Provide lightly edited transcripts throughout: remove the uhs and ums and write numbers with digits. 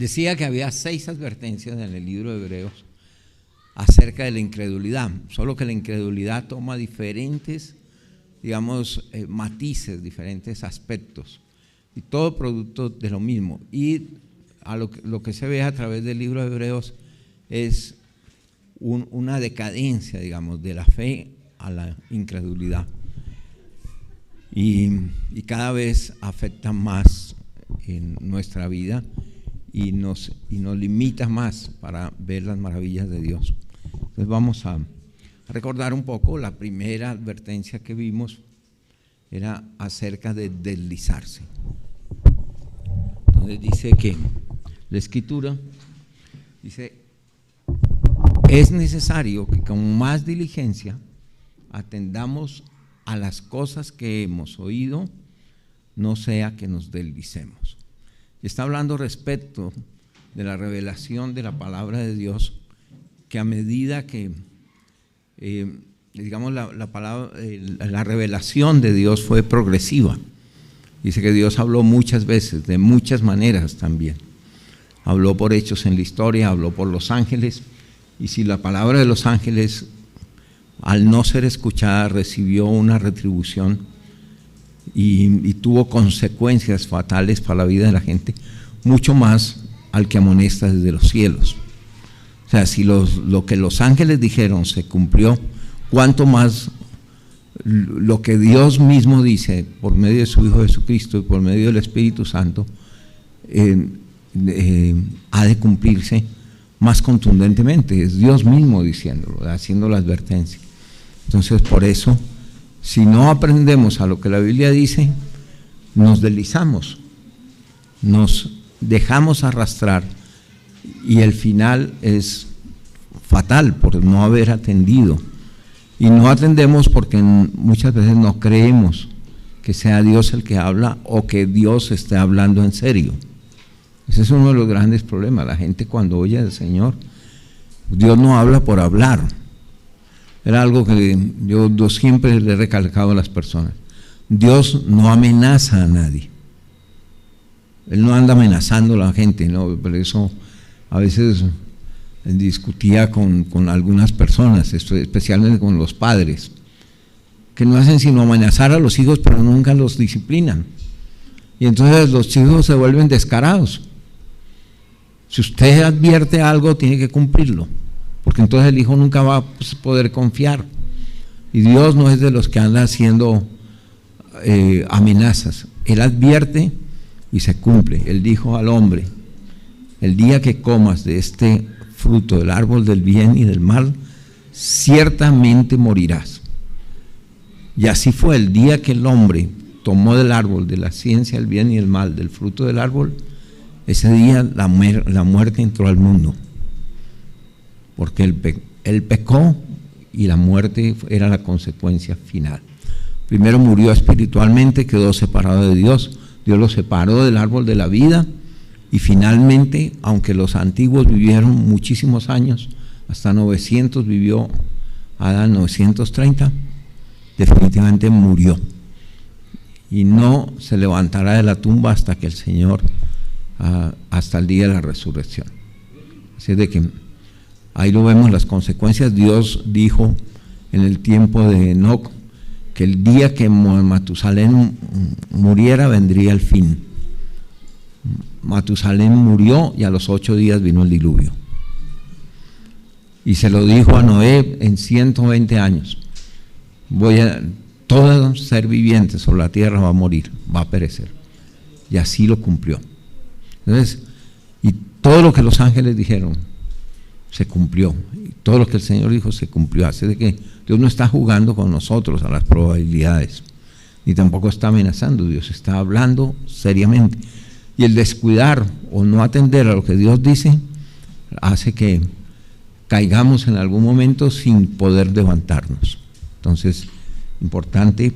decía que había 6 advertencias en el libro de Hebreos acerca de la incredulidad, solo que la incredulidad toma diferentes, digamos, matices, diferentes aspectos, y todo producto de lo mismo. Y a lo que se ve a través del libro de Hebreos es una decadencia, digamos, de la fe a la incredulidad, y cada vez afecta más en nuestra vida y nos limita más para ver las maravillas de Dios. Entonces vamos a recordar un poco. La primera advertencia que vimos era acerca de deslizarse. Entonces dice que la Escritura dice: es necesario que con más diligencia atendamos a las cosas que hemos oído, no sea que nos deslicemos. Está hablando respecto de la revelación de la palabra de Dios, que a medida que, digamos, la revelación de Dios fue progresiva. Dice que Dios habló muchas veces, de muchas maneras también. Habló por hechos en la historia, habló por los ángeles, y si la palabra de los ángeles, al no ser escuchada, recibió una retribución y tuvo consecuencias fatales para la vida de la gente, mucho más al que amonesta desde los cielos. O sea, si lo que los ángeles dijeron se cumplió, cuánto más lo que Dios mismo dice por medio de su Hijo Jesucristo y por medio del Espíritu Santo ha de cumplirse más contundentemente. Es Dios mismo diciéndolo, haciendo la advertencia. Entonces, por eso, si no aprendemos a lo que la Biblia dice, nos deslizamos, nos dejamos arrastrar, y el final es fatal por no haber atendido. Y no atendemos porque muchas veces no creemos que sea Dios el que habla o que Dios esté hablando en serio. Ese es uno de los grandes problemas. La gente, cuando oye al Señor, Dios no habla por hablar. Era algo que yo siempre le he recalcado a las personas. Dios no amenaza a nadie. Él no anda amenazando a la gente, ¿no? Por eso a veces discutía con algunas personas, especialmente con los padres, que no hacen sino amenazar a los hijos, pero nunca los disciplinan. Y entonces los hijos se vuelven descarados. Si usted advierte algo, tiene que cumplirlo, porque entonces el hijo nunca va a poder confiar. Y Dios no es de los que anda haciendo amenazas. Él advierte y se cumple. Él dijo al hombre: el día que comas de este fruto del árbol del bien y del mal, ciertamente morirás. Y así fue. El día que el hombre tomó del árbol de la ciencia del bien y del mal, del fruto del árbol, ese día la muerte entró al mundo, porque él pecó y la muerte era la consecuencia final. Primero murió espiritualmente, quedó separado de Dios. Dios lo separó del árbol de la vida, y finalmente, aunque los antiguos vivieron muchísimos años, hasta 900 vivió Adán, 930, definitivamente murió y no se levantará de la tumba hasta que el Señor, hasta el día de la resurrección. Así es de que ahí lo vemos, las consecuencias. Dios dijo en el tiempo de Enoc que el día que Matusalén muriera vendría el fin. Matusalén murió y a los 8 días vino el diluvio. Y se lo dijo a Noé: en 120 años todo ser viviente sobre la tierra va a morir, va a perecer. Y así lo cumplió. Entonces, y todo lo que los ángeles dijeron se cumplió, y todo lo que el Señor dijo se cumplió. Así de que Dios no está jugando con nosotros a las probabilidades, ni tampoco está amenazando. Dios está hablando seriamente, y el descuidar o no atender a lo que Dios dice hace que caigamos en algún momento sin poder levantarnos. Entonces, importante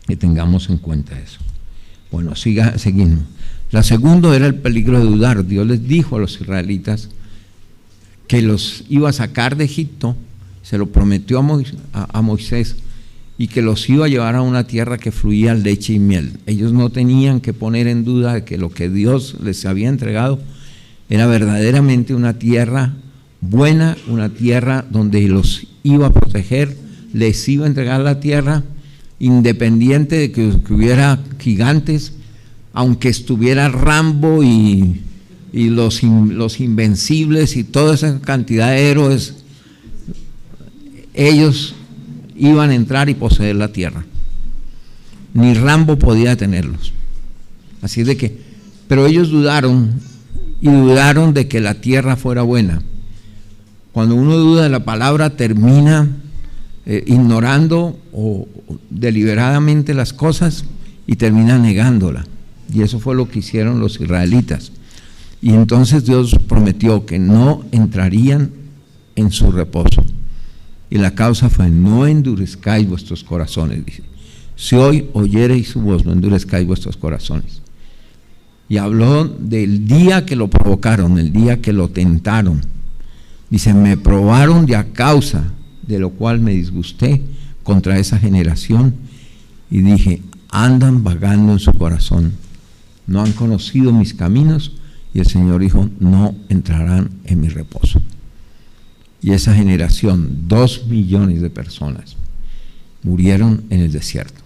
que tengamos en cuenta eso. Bueno, seguimos. La segunda era el peligro de dudar. Dios les dijo a los israelitas que los iba a sacar de Egipto, se lo prometió a Moisés, y que los iba a llevar a una tierra que fluía leche y miel. Ellos no tenían que poner en duda de que lo que Dios les había entregado era verdaderamente una tierra buena, una tierra donde los iba a proteger, les iba a entregar la tierra, independiente de que hubiera gigantes, aunque estuviera Rambo y los invencibles y toda esa cantidad de héroes, ellos iban a entrar y poseer la tierra. Ni Rambo podía detenerlos. Así de que, pero ellos dudaron de que la tierra fuera buena. Cuando uno duda de la palabra, termina ignorando o deliberadamente las cosas y termina negándola. Y eso fue lo que hicieron los israelitas. Y entonces Dios prometió que no entrarían en su reposo. Y la causa fue: no endurezcáis vuestros corazones, dice. Si hoy oyereis su voz, no endurezcáis vuestros corazones. Y habló del día que lo provocaron, el día que lo tentaron. Dice: me probaron de a causa de lo cual me disgusté contra esa generación, y dije: andan vagando en su corazón, no han conocido mis caminos. Y el Señor dijo: no entrarán en mi reposo. Y esa generación, 2 millones de personas, murieron en el desierto.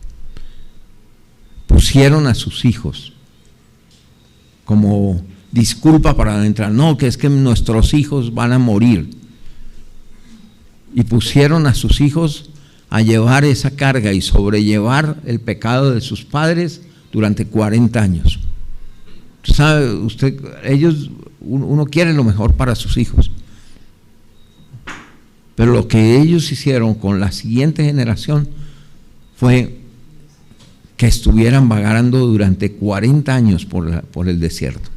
Pusieron a sus hijos como disculpa para no entrar. No, que es que nuestros hijos van a morir. Y pusieron a sus hijos a llevar esa carga y sobrellevar el pecado de sus padres durante 40 años. ¿Sabe usted? Uno quiere lo mejor para sus hijos. Pero lo que ellos hicieron con la siguiente generación fue que estuvieran vagando durante 40 años por el desierto.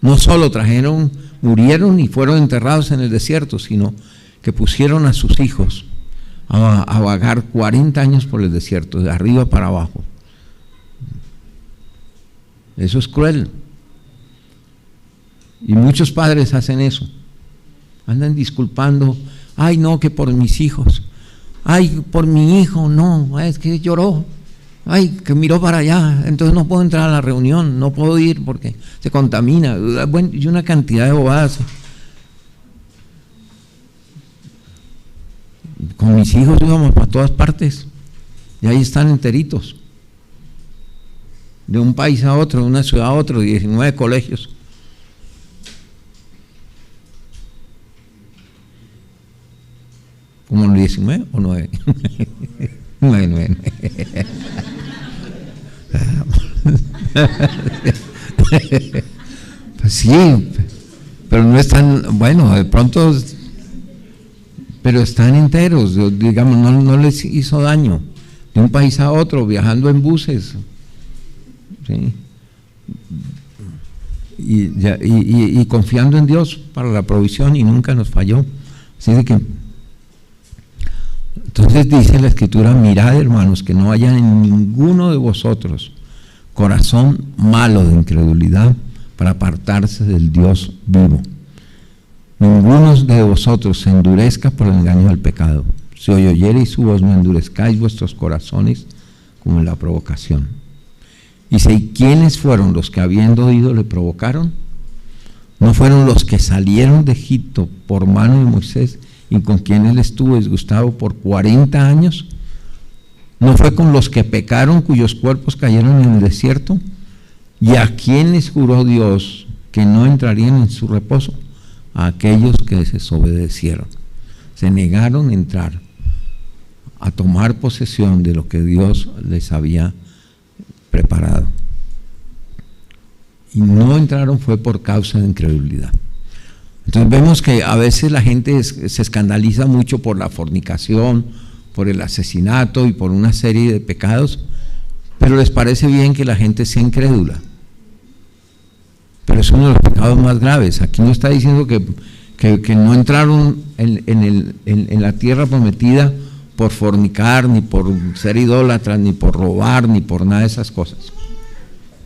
No solo murieron y fueron enterrados en el desierto, sino que pusieron a sus hijos a vagar 40 años por el desierto, de arriba para abajo. Eso es cruel. Y muchos padres hacen eso. Andan disculpando: ay, no, que por mis hijos, ay, por mi hijo, no, es que lloró, ay, que miró para allá, entonces no puedo entrar a la reunión, no puedo ir porque se contamina. Bueno, y una cantidad de bobadas. Con mis hijos íbamos para todas partes y ahí están enteritos, de un país a otro, de una ciudad a otro, 19 colegios. ¿Como 19 o 9? 9. Pues sí, pero no están, bueno, de pronto, pero están enteros, digamos, no les hizo daño, de un país a otro, viajando en buses, ¿sí? Y confiando en Dios para la provisión, y nunca nos falló. Así de que, entonces dice la Escritura: mirad, hermanos, que no haya en ninguno de vosotros corazón malo de incredulidad para apartarse del Dios vivo. Ninguno de vosotros se endurezca por el engaño del pecado. Si hoy oyereis su voz, no endurezcáis vuestros corazones como en la provocación. Dice: ¿y quiénes fueron los que, habiendo oído, le provocaron? ¿No fueron los que salieron de Egipto por mano de Moisés, y con quien él estuvo disgustado por 40 años? ¿No fue con los que pecaron, cuyos cuerpos cayeron en el desierto? ¿Y a quiénes juró Dios que no entrarían en su reposo? A aquellos que desobedecieron, se negaron a entrar, a tomar posesión de lo que Dios les había preparado. Y no entraron fue por causa de incredulidad. Entonces vemos que a veces la gente se escandaliza mucho por la fornicación, por el asesinato y por una serie de pecados, pero les parece bien que la gente sea incrédula. Pero es uno de los pecados más graves. Aquí no está diciendo que no entraron en la tierra prometida por fornicar, ni por ser idólatras, ni por robar, ni por nada de esas cosas.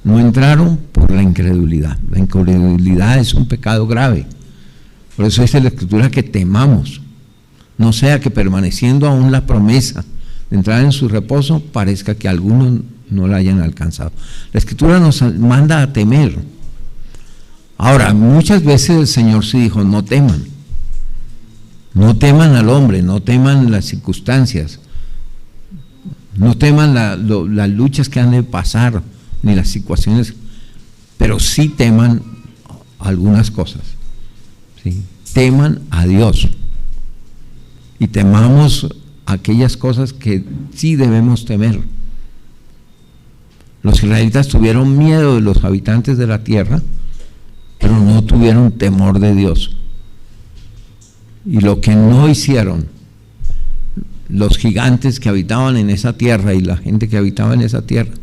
No entraron por la incredulidad. La incredulidad es un pecado grave. Por eso dice la Escritura que temamos, no sea que permaneciendo aún la promesa de entrar en su reposo, parezca que algunos no la hayan alcanzado. La Escritura nos manda a temer. Ahora, muchas veces el Señor sí dijo, no teman. No teman al hombre, no teman las circunstancias, no teman las luchas que han de pasar, ni las situaciones, pero sí teman algunas cosas. ¿Sí? Teman a Dios y temamos aquellas cosas que sí debemos temer. Los israelitas tuvieron miedo de los habitantes de la tierra, pero no tuvieron temor de Dios. Y lo que no hicieron los gigantes que habitaban en esa tierra y la gente que habitaba en esa tierra,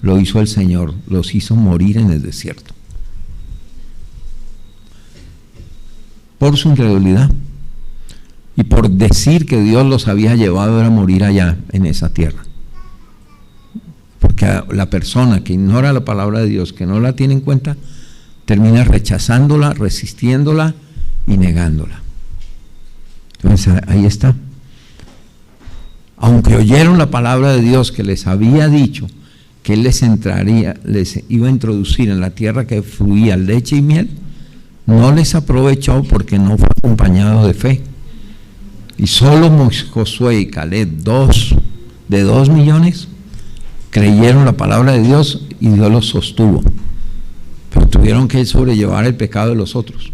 lo hizo el Señor, los hizo morir en el desierto. Por su incredulidad y por decir que Dios los había llevado a morir allá en esa tierra. Porque la persona que ignora la palabra de Dios, que no la tiene en cuenta, termina rechazándola, resistiéndola y negándola. Entonces ahí está. Aunque oyeron la palabra de Dios que les había dicho que Él les iba a introducir en la tierra que fluía leche y miel, no les aprovechó porque no fue acompañado de fe. Y solo Josué y Caleb, de 2 millones, creyeron la palabra de Dios y Dios los sostuvo. Pero tuvieron que sobrellevar el pecado de los otros.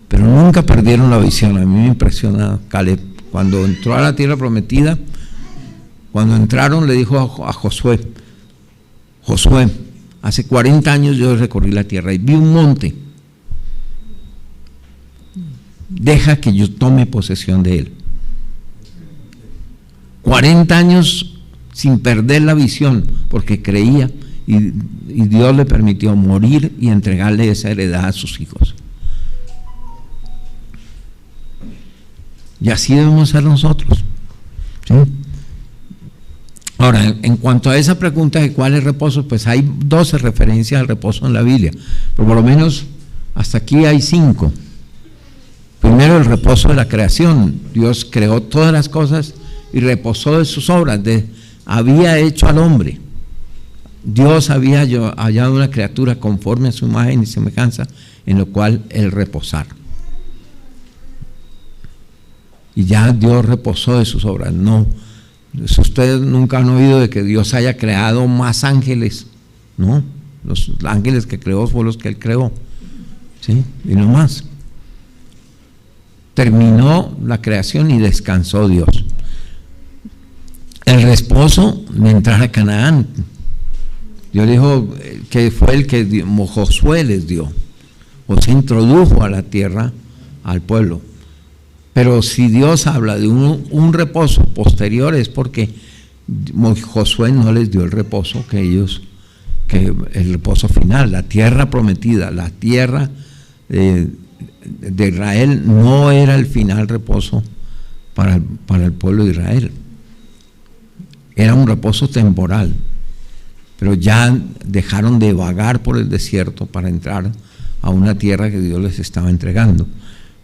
Pero nunca perdieron la visión. A mí me impresiona Caleb. Cuando entró a la tierra prometida, cuando entraron le dijo a Josué, hace 40 años yo recorrí la tierra y vi un monte. Deja que yo tome posesión de él. 40 años sin perder la visión, porque creía y Dios le permitió morir y entregarle esa heredad a sus hijos. Y así debemos ser nosotros. ¿Sí? Ahora, en cuanto a esa pregunta de cuál es reposo, pues hay 12 referencias al reposo en la Biblia, pero por lo menos hasta aquí hay 5. Primero, el reposo de la creación. Dios creó todas las cosas y reposó de sus obras. Había hecho al hombre. Dios había hallado una criatura conforme a su imagen y semejanza, en lo cual Él reposar. Y ya Dios reposó de sus obras. No, ustedes nunca han oído de que Dios haya creado más ángeles, ¿no? Los ángeles que creó fueron los que Él creó, ¿sí? Y no más. Terminó la creación y descansó Dios. El reposo de entrar a Canaán. Dios dijo que fue el que Josué les dio, o se introdujo a la tierra al pueblo. Pero si Dios habla de un reposo posterior es porque Josué no les dio el reposo que el reposo final, la tierra prometida, la tierra de Israel no era el final reposo para el pueblo de Israel. Era un reposo temporal, pero ya dejaron de vagar por el desierto para entrar a una tierra que Dios les estaba entregando,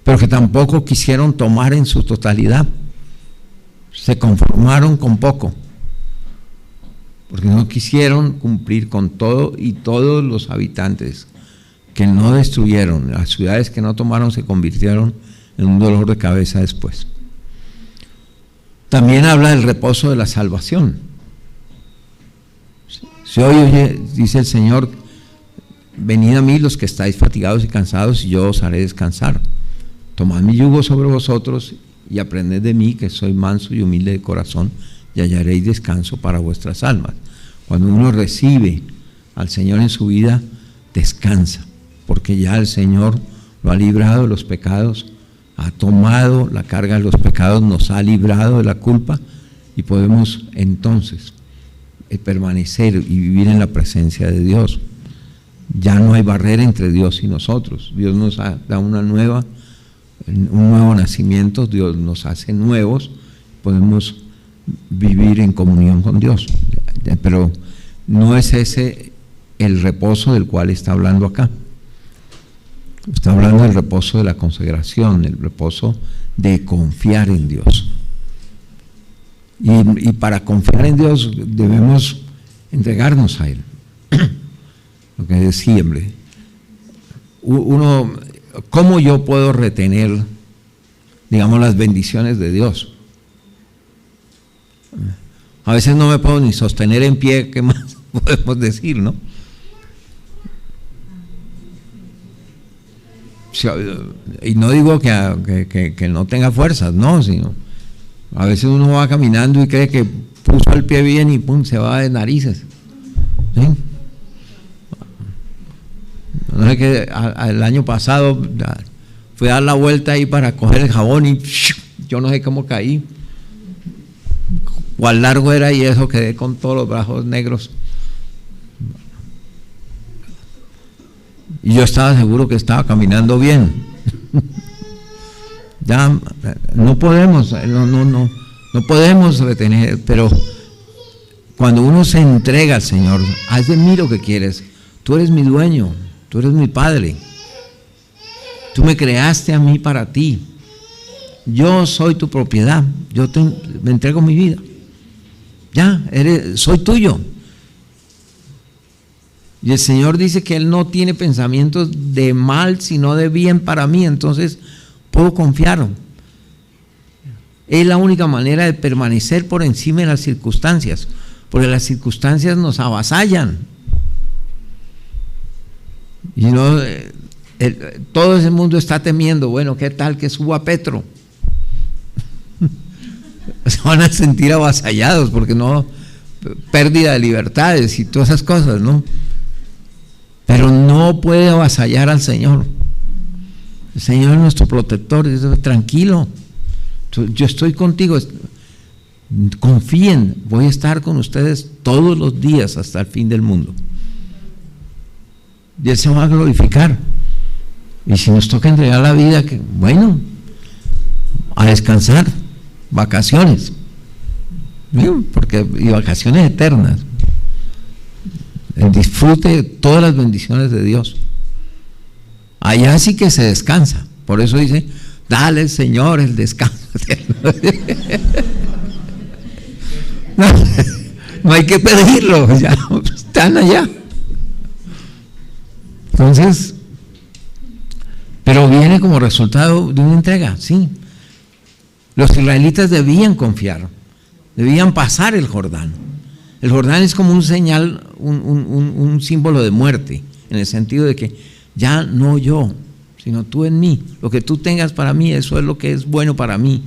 pero que tampoco quisieron tomar en su totalidad. Se conformaron con poco, porque no quisieron cumplir con todo, y todos los habitantes que no destruyeron, las ciudades que no tomaron, se convirtieron en un dolor de cabeza después. También habla del reposo de la salvación. Si hoy oye, dice el Señor, venid a mí los que estáis fatigados y cansados, y yo os haré descansar. Tomad mi yugo sobre vosotros y aprended de mí, que soy manso y humilde de corazón, y hallaréis descanso para vuestras almas. Cuando uno recibe al Señor en su vida, descansa, porque ya el Señor lo ha librado de los pecados, ha tomado la carga de los pecados, nos ha librado de la culpa, y podemos entonces permanecer y vivir en la presencia de Dios. Ya no hay barrera entre Dios y nosotros. Dios nos da un nuevo nacimiento, Dios nos hace nuevos, podemos vivir en comunión con Dios. Pero no es ese el reposo del cual está hablando acá. Está hablando del reposo de la consagración, el reposo de confiar en Dios. Y para confiar en Dios debemos entregarnos a Él. Lo que decía, hombre, ¿cómo yo puedo retener, digamos, las bendiciones de Dios? A veces no me puedo ni sostener en pie, ¿qué más podemos decir, no? Y no digo que no tenga fuerzas, no, sino a veces uno va caminando y cree que puso el pie bien y pum, se va de narices, ¿sí? No sé que el año pasado fui a dar la vuelta ahí para coger el jabón y yo no sé cómo caí, cuán largo era y eso, quedé con todos los brazos negros. Y yo estaba seguro que estaba caminando bien. Ya no podemos retener, pero cuando uno se entrega al Señor, haz de mí lo que quieres. Tú eres mi dueño, tú eres mi Padre. Tú me creaste a mí para ti. Yo soy tu propiedad. Me entrego mi vida. Ya, soy tuyo. Y el Señor dice que Él no tiene pensamientos de mal, sino de bien para mí. Entonces puedo confiar. Es la única manera de permanecer por encima de las circunstancias, porque las circunstancias nos avasallan. Y no, todo ese mundo está temiendo. Bueno, ¿qué tal que suba Petro? Se van a sentir avasallados, porque no, pérdida de libertades y todas esas cosas, ¿no? Pero no puede avasallar al Señor. El Señor es nuestro protector. Dice, tranquilo, yo estoy contigo. Confíen, voy a estar con ustedes todos los días hasta el fin del mundo. Y Él se va a glorificar. Y si nos toca entregar la vida, bueno, a descansar, vacaciones, y vacaciones eternas. El disfrute de todas las bendiciones de Dios. Allá sí que se descansa. Por eso dice, dale, Señor, el descanso. No hay que pedirlo, ya están allá. Entonces, pero viene como resultado de una entrega, sí. Los israelitas debían confiar, debían pasar el Jordán. El Jordán es como un señal, un símbolo de muerte, en el sentido de que ya no yo, sino tú en mí. Lo que tú tengas para mí, eso es lo que es bueno para mí.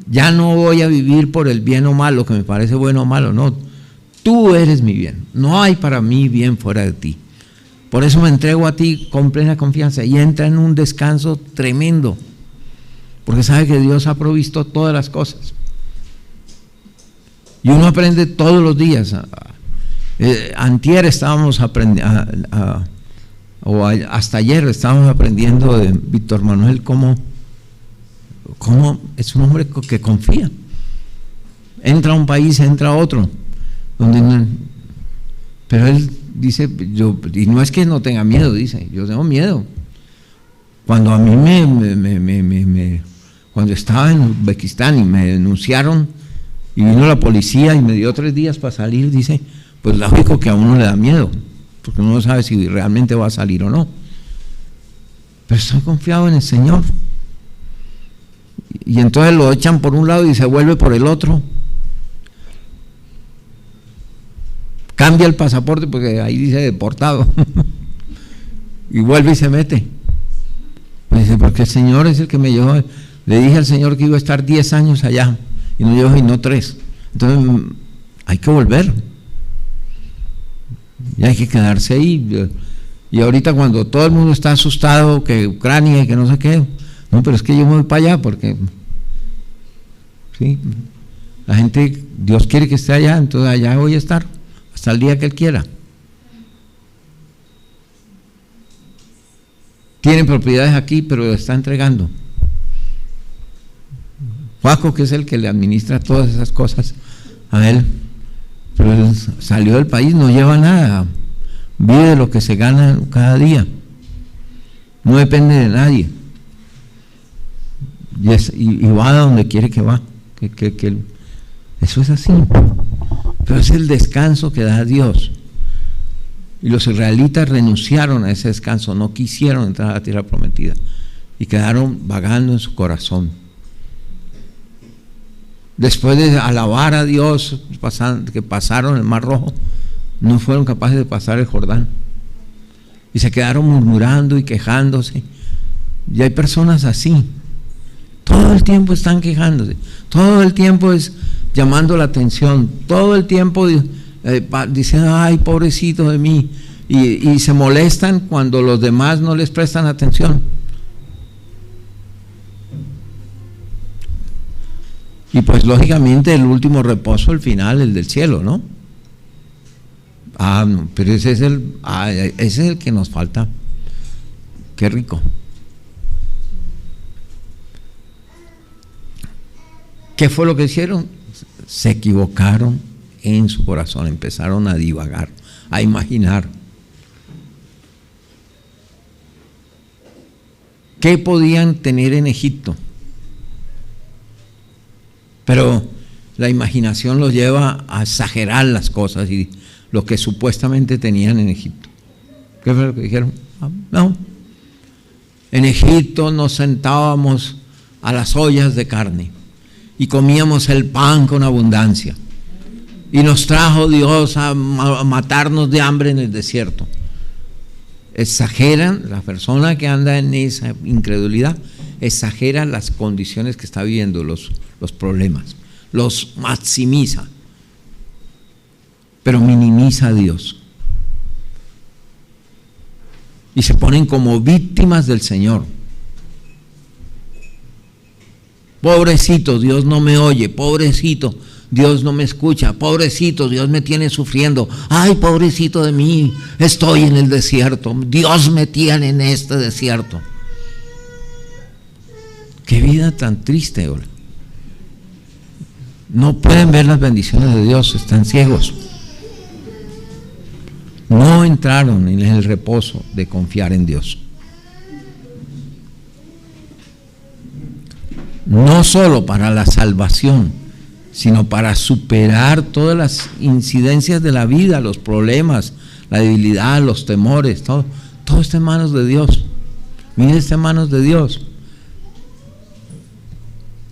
Ya no voy a vivir por el bien o mal, lo que me parece bueno o malo, no. Tú eres mi bien, no hay para mí bien fuera de ti. Por eso me entrego a ti con plena confianza y entra en un descanso tremendo, porque sabe que Dios ha provisto todas las cosas. Y uno aprende todos los días. Antier estábamos aprendiendo, o hasta ayer estábamos aprendiendo de Víctor Manuel cómo es un hombre que confía. Entra a un país, entra a otro, pero él dice, y no es que no tenga miedo, dice, yo tengo miedo. Cuando a mí cuando estaba en Uzbekistán y me denunciaron, y vino la policía y me dio 3 días para salir, dice, pues lógico que a uno le da miedo, porque uno no sabe si realmente va a salir o no. Pero estoy confiado en el Señor. Y entonces lo echan por un lado y se vuelve por el otro. Cambia el pasaporte porque ahí dice deportado. Y vuelve y se mete. Pues dice, porque el Señor es el que me llevó. Le dije al Señor que iba a estar 10 años allá. Y no llevo y no 3. Entonces hay que volver. Y hay que quedarse ahí. Y ahorita cuando todo el mundo está asustado, que Ucrania y que no sé qué, no, pero es que yo me voy para allá porque sí, la gente, Dios quiere que esté allá, entonces allá voy a estar hasta el día que Él quiera. Tiene propiedades aquí, pero lo está entregando. Juaco, que es el que le administra todas esas cosas a él, pero él salió del país, no lleva nada, vive de lo que se gana cada día, no depende de nadie, y va a donde quiere que va, eso es así, pero es el descanso que da Dios. Y los israelitas renunciaron a ese descanso, no quisieron entrar a la tierra prometida y quedaron vagando en su corazón. Después de alabar a Dios que pasaron el Mar Rojo, no fueron capaces de pasar el Jordán y se quedaron murmurando y quejándose. Y hay personas así, todo el tiempo están quejándose, todo el tiempo es llamando la atención, todo el tiempo diciendo, ay, pobrecito de mí, y se molestan cuando los demás no les prestan atención. Y pues lógicamente el último reposo, el final, el del cielo, ¿no? No, pero ese es el que nos falta. Qué rico. ¿Qué fue lo que hicieron? Se equivocaron en su corazón, empezaron a divagar, a imaginar. ¿Qué podían tener en Egipto? Pero la imaginación los lleva a exagerar las cosas y lo que supuestamente tenían en Egipto. ¿Qué fue lo que dijeron? No. En Egipto nos sentábamos a las ollas de carne y comíamos el pan con abundancia. Y nos trajo Dios a matarnos de hambre en el desierto. Exageran, la persona que anda en esa incredulidad, exagera las condiciones que está viviendo, los problemas, los maximiza, pero minimiza a Dios. Y se ponen como víctimas del Señor. Pobrecito, Dios no me oye, pobrecito, Dios no me escucha, pobrecito, Dios me tiene sufriendo, ay, pobrecito de mí, estoy en el desierto, Dios me tiene en este desierto. Qué vida tan triste ahora. No pueden ver las bendiciones de Dios, están ciegos. No entraron en el reposo de confiar en Dios. No solo para la salvación, sino para superar todas las incidencias de la vida, los problemas, la debilidad, los temores, todo está en manos de Dios. Mire, está en manos de Dios.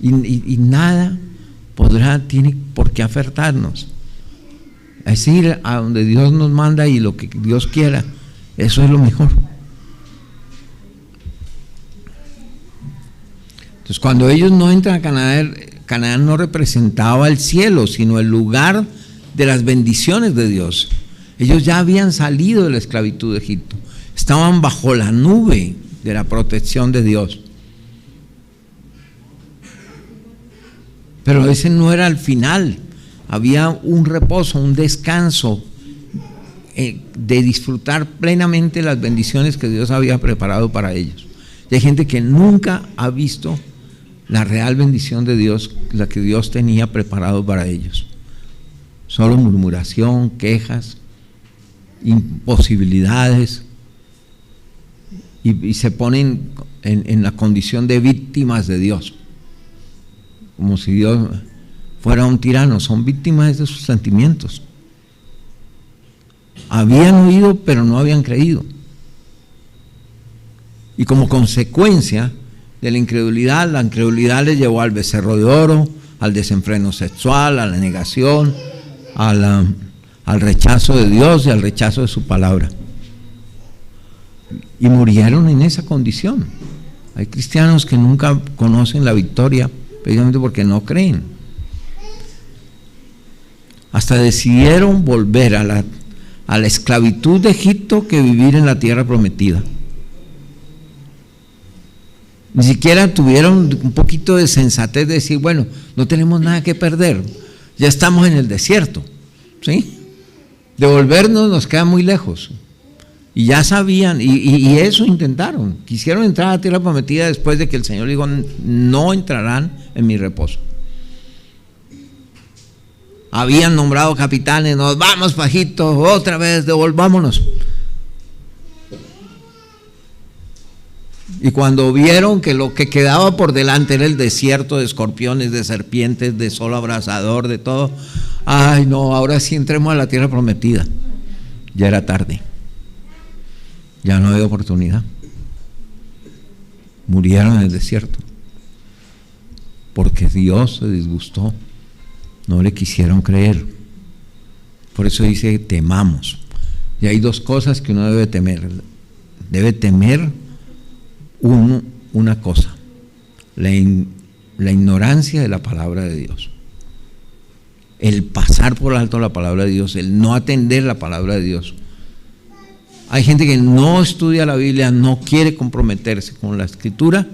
Y nada tiene por qué afectarnos. Es ir a donde Dios nos manda y lo que Dios quiera, eso es lo mejor. Entonces, cuando ellos no entran a Canaán, Canaán no representaba el cielo, sino el lugar de las bendiciones de Dios. Ellos ya habían salido de la esclavitud de Egipto, estaban bajo la nube de la protección de Dios. Pero ese no era el final, había un reposo, un descanso de disfrutar plenamente las bendiciones que Dios había preparado para ellos. Y hay gente que nunca ha visto la real bendición de Dios, la que Dios tenía preparado para ellos. Solo murmuración, quejas, imposibilidades, y se ponen en la condición de víctimas de Dios, como si Dios fuera un tirano. Son víctimas de sus sentimientos. Habían oído, pero no habían creído. Y como consecuencia de la incredulidad les llevó al becerro de oro, al desenfreno sexual, a la negación, al rechazo de Dios y al rechazo de su palabra. Y murieron en esa condición. Hay cristianos que nunca conocen la victoria precisamente porque no creen. Hasta decidieron volver a la esclavitud de Egipto que vivir en la tierra prometida. Ni siquiera tuvieron un poquito de sensatez de decir, bueno, no tenemos nada que perder, ya estamos en el desierto, ¿sí? Devolvernos nos queda muy lejos. Y ya sabían, y eso intentaron, quisieron entrar a la tierra prometida después de que el Señor dijo, no entrarán en mi reposo. Habían nombrado capitanes, nos vamos para Egipto, otra vez, devolvámonos. Y cuando vieron que lo que quedaba por delante era el desierto de escorpiones, de serpientes, de sol abrasador, de todo, ay no, ahora sí entremos a la tierra prometida. Ya era tarde. ya no hay oportunidad. Murieron en el desierto porque Dios se disgustó, no le quisieron creer. Por eso dice temamos. Y hay dos cosas que uno debe temer. Debe temer una cosa, la ignorancia de la palabra de Dios, el pasar por alto la palabra de Dios, el no atender la palabra de Dios. Hay gente que no estudia la Biblia, no quiere comprometerse con la Escritura,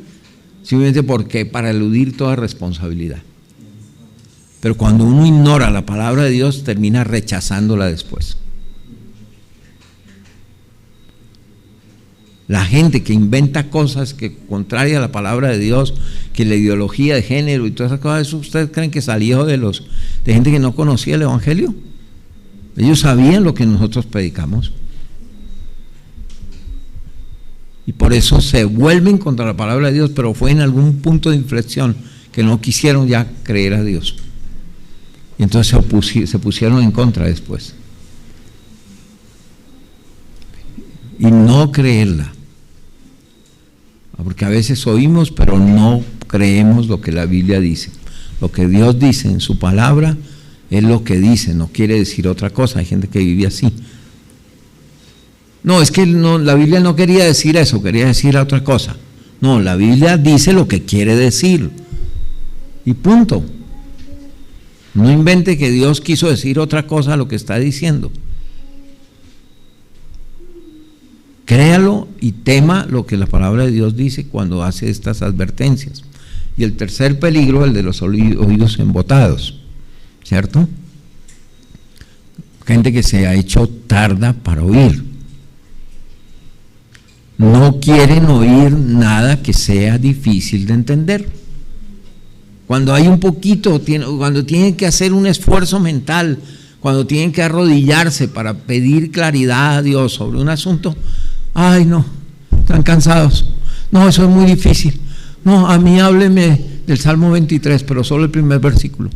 simplemente porque para eludir toda responsabilidad. Pero cuando uno ignora la palabra de Dios, termina rechazándola después. La gente que inventa cosas que contrarias a la palabra de Dios, que la ideología de género y todas esas cosas, ¿eso ustedes creen que salió de gente que no conocía el Evangelio? Ellos sabían lo que nosotros predicamos. Y por eso se vuelven contra la palabra de Dios, pero fue en algún punto de inflexión que no quisieron ya creer a Dios. Y entonces se pusieron en contra después. Y no creerla. Porque a veces oímos, pero no creemos lo que la Biblia dice. Lo que Dios dice en su palabra es lo que dice, no quiere decir otra cosa. Hay gente que vive así. No, es que la Biblia no quería decir eso, quería decir otra cosa. No, la Biblia dice lo que quiere decir. Y punto. No invente que Dios quiso decir otra cosa a lo que está diciendo. Créalo y tema lo que la palabra de Dios dice cuando hace estas advertencias. Y el tercer peligro, el de los oídos embotados, ¿cierto? Gente que se ha hecho tarda para oír. No quieren oír nada que sea difícil de entender. Cuando hay un poquito, cuando tienen que hacer un esfuerzo mental, cuando tienen que arrodillarse para pedir claridad a Dios sobre un asunto, ay no, están cansados. No, eso es muy difícil. No, a mí hábleme del Salmo 23, pero solo el primer versículo.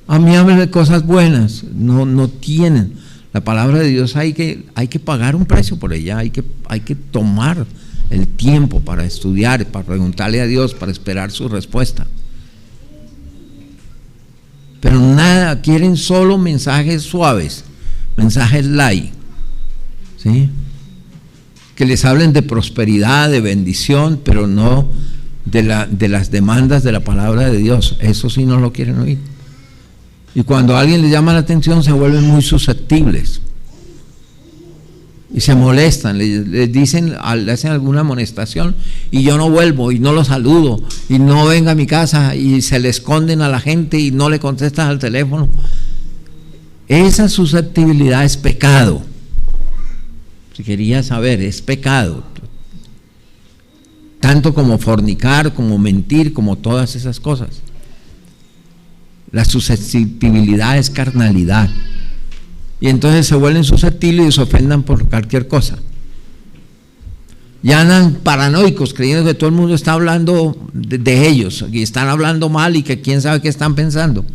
A mí hábleme de cosas buenas. No tienen. La palabra de Dios hay que pagar un precio por ella, hay que tomar el tiempo para estudiar, para preguntarle a Dios, para esperar su respuesta. Pero nada, quieren solo mensajes suaves, mensajes light, ¿sí? Que les hablen de prosperidad, de bendición, pero no de las demandas de la palabra de Dios. Eso sí no lo quieren oír. Y cuando a alguien le llama la atención se vuelven muy susceptibles y se molestan, les dicen, le hacen alguna amonestación y yo no vuelvo y no lo saludo y no venga a mi casa y se le esconden a la gente y no le contestas al teléfono. Esa susceptibilidad es pecado. Si quería saber, es pecado. Tanto como fornicar, como mentir, como todas esas cosas. La susceptibilidad es carnalidad. Y entonces se vuelven susceptibles y se ofendan por cualquier cosa. Ya andan paranoicos, creyendo que todo el mundo está hablando de ellos, y están hablando mal y que quién sabe qué están pensando.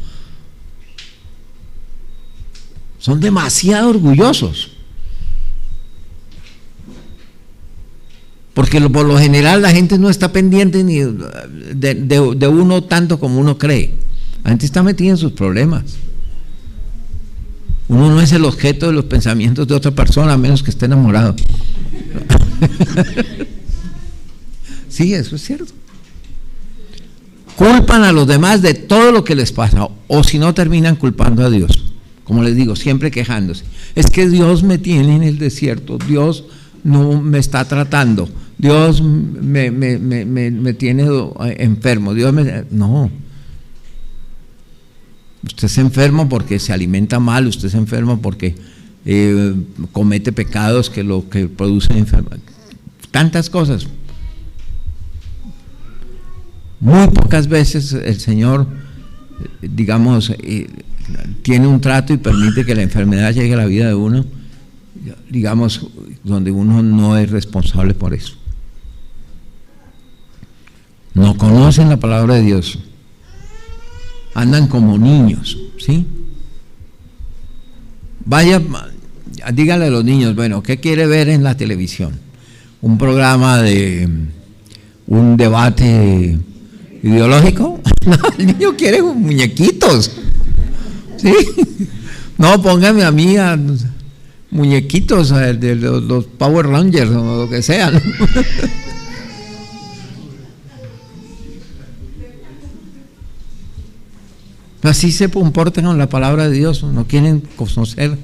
Son demasiado orgullosos. Porque por lo general la gente no está pendiente ni de uno tanto como uno cree. La gente está metida en sus problemas. Uno no es el objeto de los pensamientos de otra persona, a menos que esté enamorado. Sí, eso es cierto. Culpan a los demás de todo lo que les pasa, o si no terminan culpando a Dios. Como les digo, siempre quejándose. Es que Dios me tiene en el desierto, Dios no me está tratando, Dios me tiene enfermo, no. Usted se enferma porque se alimenta mal, usted se enferma porque comete pecados que lo que producen enfermedad. Tantas cosas. Muy pocas veces el Señor, digamos, tiene un trato y permite que la enfermedad llegue a la vida de uno, digamos, donde uno no es responsable por eso. No conocen la palabra de Dios. Andan como niños, ¿sí? Vaya, dígale a los niños, bueno, ¿qué quiere ver en la televisión? ¿Un programa de un debate ideológico? No, el niño quiere muñequitos. ¿Sí? No, póngame a mí a muñequitos de los Power Rangers o lo que sea, ¿no? Así se comportan con la palabra de Dios, no quieren conocer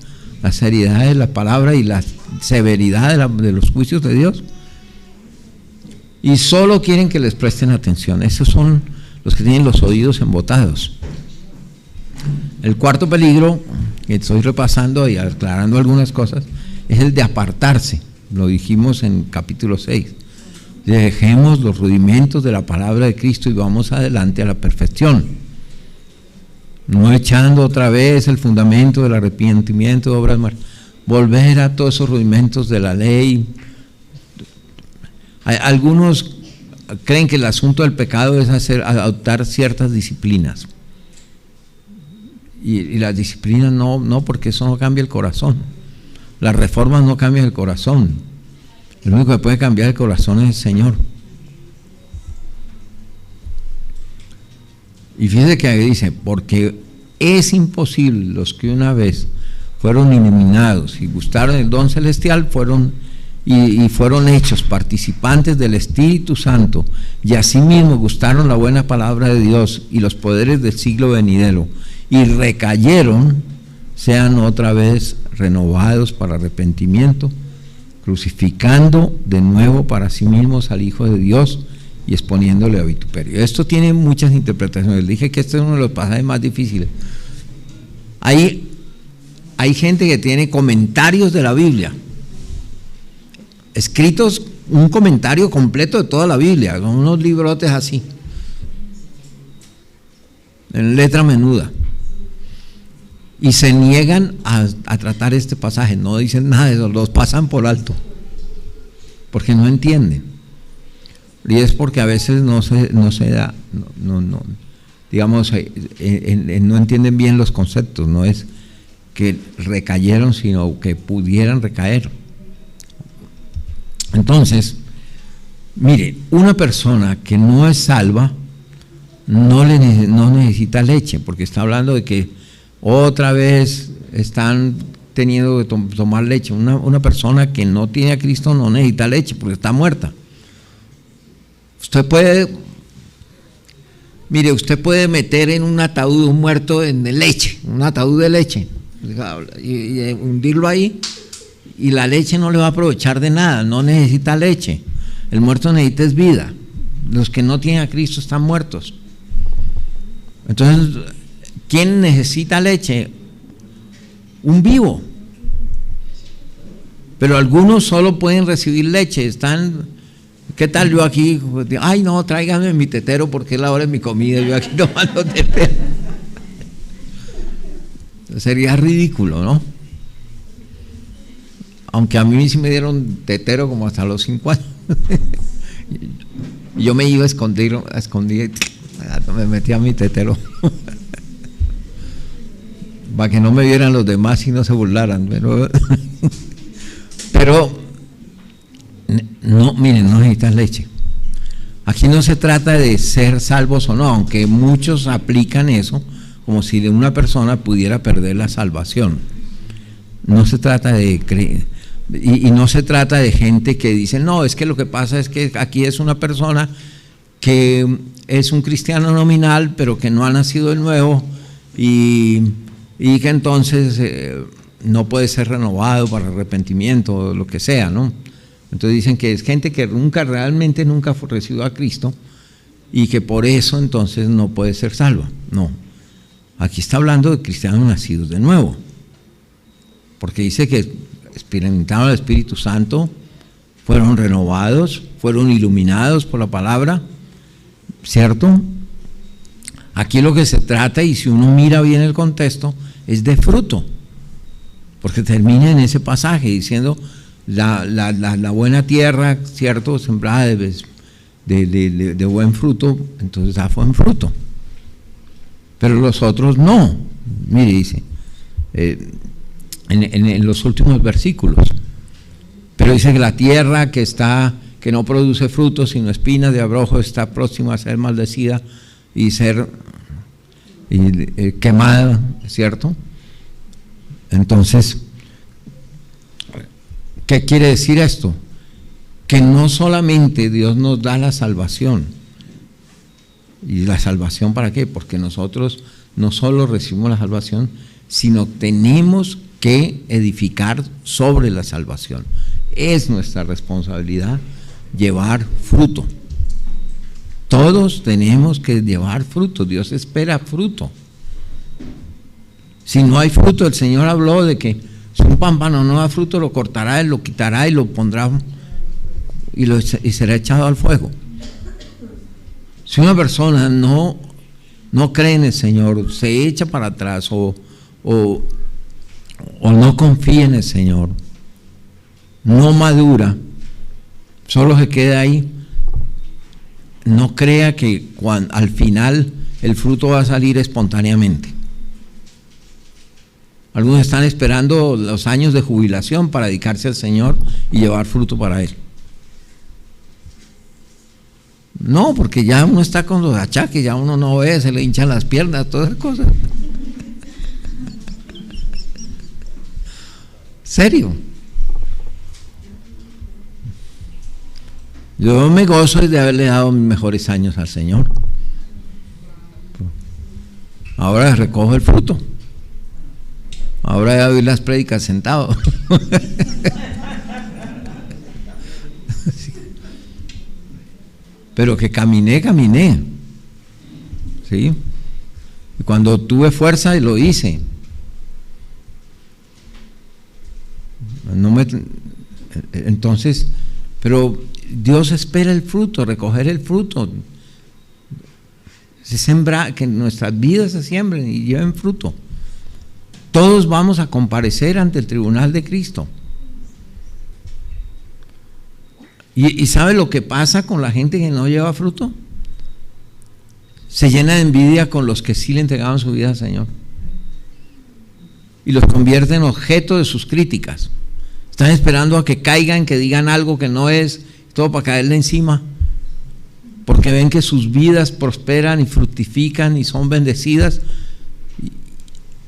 la seriedad de la palabra y la severidad de los juicios de Dios, y solo quieren que les presten atención. Esos son los que tienen los oídos embotados. El cuarto peligro, que estoy repasando y aclarando algunas cosas, es el de apartarse. Lo dijimos en capítulo 6. Dejemos los rudimentos de la palabra de Cristo y vamos adelante a la perfección. No echando otra vez el fundamento del arrepentimiento de obras malas, volver a todos esos rudimentos de la ley. Algunos creen que el asunto del pecado es adoptar ciertas disciplinas, y las disciplinas no, porque eso no cambia el corazón. Las reformas no cambian el corazón. El único que puede cambiar el corazón es el Señor. Y fíjese que dice, porque es imposible, los que una vez fueron iluminados y gustaron el don celestial fueron hechos participantes del Espíritu Santo, y asimismo gustaron la buena palabra de Dios y los poderes del siglo venidero, y recayeron, sean otra vez renovados para arrepentimiento, crucificando de nuevo para sí mismos al Hijo de Dios y exponiéndole a vituperio. Esto tiene muchas interpretaciones. Dije que este es uno de los pasajes más difíciles. Hay gente que tiene comentarios de la Biblia, escritos, un comentario completo de toda la Biblia, con unos librotes así, en letra menuda, y se niegan a tratar este pasaje. No dicen nada de eso, los pasan por alto, porque no entienden. Y es porque a veces no entienden bien los conceptos. No es que recayeron, sino que pudieran recaer. Entonces, mire, una persona que no es salva no necesita leche, porque está hablando de que otra vez están teniendo que tomar leche. Una persona que no tiene a Cristo no necesita leche porque está muerta. Usted puede meter en un ataúd un muerto en leche, un ataúd de leche, y hundirlo ahí, y la leche no le va a aprovechar de nada, no necesita leche. El muerto necesita es vida. Los que no tienen a Cristo están muertos. Entonces, ¿quién necesita leche? Un vivo. Pero algunos solo pueden recibir leche. ¿Qué tal yo aquí? Ay, no, tráigame mi tetero porque es la hora de mi comida. Yo aquí tomando tetero. Sería ridículo, ¿no? Aunque a mí sí me dieron tetero como hasta los 5 años. Yo me iba a esconder, me metía a mi tetero. Para que no me vieran los demás y no se burlaran. Pero no, miren, no necesitas leche. Aquí no se trata de ser salvos o no, aunque muchos aplican eso como si de una persona pudiera perder la salvación. No se trata de creer, y no se trata de gente que dice, no, es que lo que pasa es que aquí es una persona que es un cristiano nominal, pero que no ha nacido de nuevo, y que entonces no puede ser renovado para arrepentimiento o lo que sea, ¿no? Entonces dicen que es gente que realmente nunca recibió a Cristo y que por eso entonces no puede ser salva. No, aquí está hablando de cristianos nacidos de nuevo, porque dice que experimentaron el Espíritu Santo, fueron renovados, fueron iluminados por la palabra, ¿cierto? Aquí lo que se trata, y si uno mira bien el contexto, es de fruto, porque termina en ese pasaje diciendo la buena tierra, ¿cierto?, sembrada de buen fruto, entonces da buen fruto. Pero los otros no. Mire, dice, en los últimos versículos. Pero dice que la tierra que no produce frutos sino espinas de abrojo está próxima a ser maldecida y ser quemada, ¿cierto? Entonces, ¿qué quiere decir esto? Que no solamente Dios nos da la salvación. ¿Y la salvación para qué? Porque nosotros no solo recibimos la salvación, sino tenemos que edificar sobre la salvación. Es nuestra responsabilidad llevar fruto. Todos tenemos que llevar fruto. Dios espera fruto. Si no hay fruto, el Señor habló de que si un pámpano no da fruto, lo cortará, y lo quitará y lo pondrá y será echado al fuego. Si una persona no cree en el Señor, se echa para atrás o no confía en el Señor, no madura, solo se queda ahí, no crea que al final el fruto va a salir espontáneamente. Algunos están esperando los años de jubilación para dedicarse al Señor y llevar fruto para Él. No, porque ya uno está con los achaques, ya uno no ve, se le hinchan las piernas, todas esas cosas. ¿Serio? Yo me gozo de haberle dado mis mejores años al Señor. Ahora recojo el fruto. Ahora ya doy las prédicas sentado. Pero que caminé. ¿Sí? Y cuando tuve fuerza lo hice. Entonces, pero Dios espera el fruto, recoger el fruto. Se sembra, que nuestras vidas se siembren y lleven fruto. Todos vamos a comparecer ante el tribunal de Cristo. ¿Y sabe lo que pasa con la gente que no lleva fruto? Se llena de envidia con los que sí le entregaban su vida al Señor. Y los convierte en objeto de sus críticas. Están esperando a que caigan, que digan algo que no es, todo para caerle encima. Porque ven que sus vidas prosperan y fructifican y son bendecidas.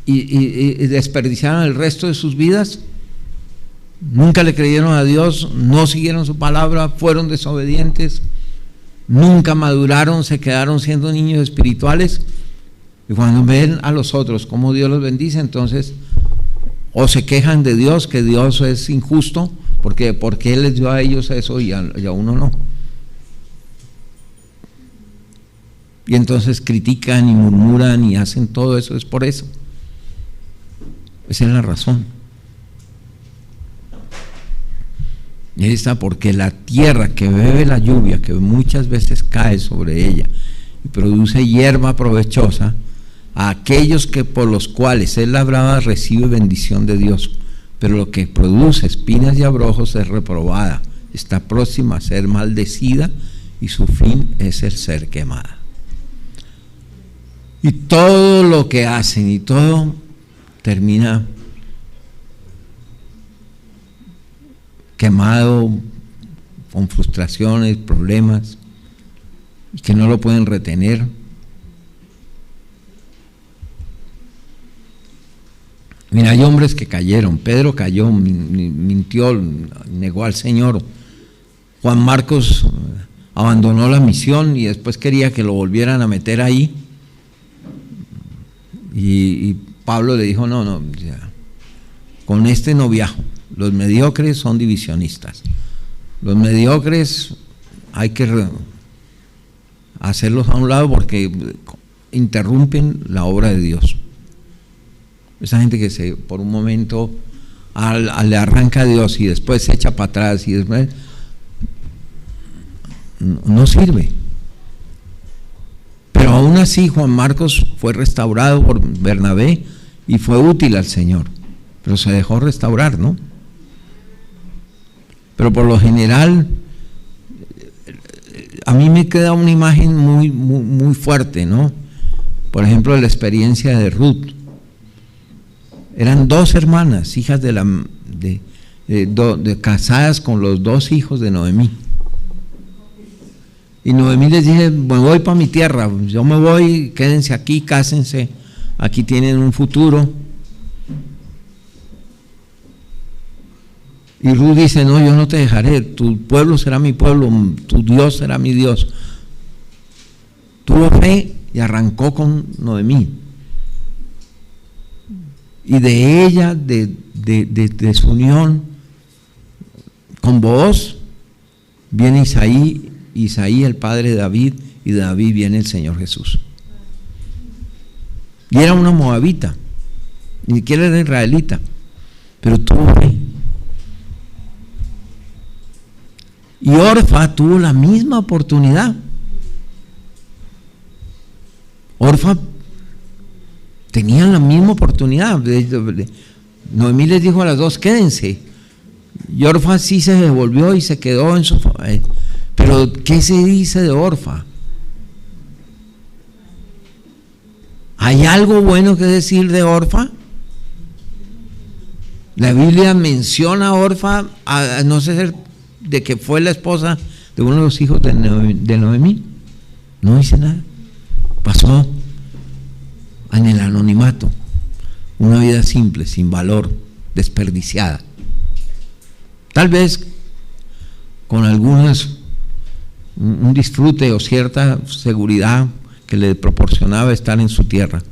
Y desperdiciaron el resto de sus vidas. Nunca le creyeron a Dios, no siguieron su palabra, fueron desobedientes, nunca maduraron, se quedaron siendo niños espirituales. Y cuando ven a los otros cómo Dios los bendice, entonces o se quejan de Dios, que Dios es injusto, porque Él les dio a ellos eso y a uno no. Y entonces critican y murmuran y hacen todo eso, es por eso. Esa es la razón. Y ahí está, porque la tierra que bebe la lluvia, que muchas veces cae sobre ella y produce hierba provechosa, a aquellos que por los cuales es labrada recibe bendición de Dios, pero lo que produce espinas y abrojos es reprobada, está próxima a ser maldecida y su fin es el ser quemada. Y todo lo que hacen y todo termina quemado, con frustraciones, problemas, y que no lo pueden retener. Mira, hay hombres que cayeron. Pedro cayó, mintió, negó al Señor. Juan Marcos abandonó la misión y después quería que lo volvieran a meter ahí. Y Pablo le dijo, no, ya, con este no viajo. Los mediocres son divisionistas. Los mediocres hay que hacerlos a un lado porque interrumpen la obra de Dios. Esa gente que por un momento le arranca a Dios y después se echa para atrás y después no sirve. Pero aún así Juan Marcos fue restaurado por Bernabé y fue útil al Señor, pero se dejó restaurar, ¿no? Pero por lo general a mí me queda una imagen muy fuerte, ¿no? Por ejemplo, la experiencia de Ruth. Eran 2 hermanas, hijas casadas con los 2 hijos de Noemí. Y Noemí les dije, me voy para mi tierra, yo me voy, quédense aquí, cásense, aquí tienen un futuro. Y Ruth dice, no, yo no te dejaré, tu pueblo será mi pueblo, tu Dios será mi Dios. Tuvo fe y arrancó con Noemí. Y de ella, de su unión con Booz, viene Isaí el padre de David, y de David viene el Señor Jesús. Y era una moabita, ni siquiera era israelita, pero tuvo fe. Y Orfa tuvo la misma oportunidad. Orfa tenía la misma oportunidad. Noemí les dijo a las 2, quédense. Y Orfa sí se devolvió y se quedó en su... Pero ¿qué se dice de Orfa? ¿Hay algo bueno que decir de Orfa? La Biblia menciona a Orfa, a no ser de que fue la esposa de uno de los hijos de Noemí. No dice nada. Pasó en el anonimato, una vida simple, sin valor, desperdiciada. Tal vez con un disfrute o cierta seguridad que le proporcionaba estar en su tierra.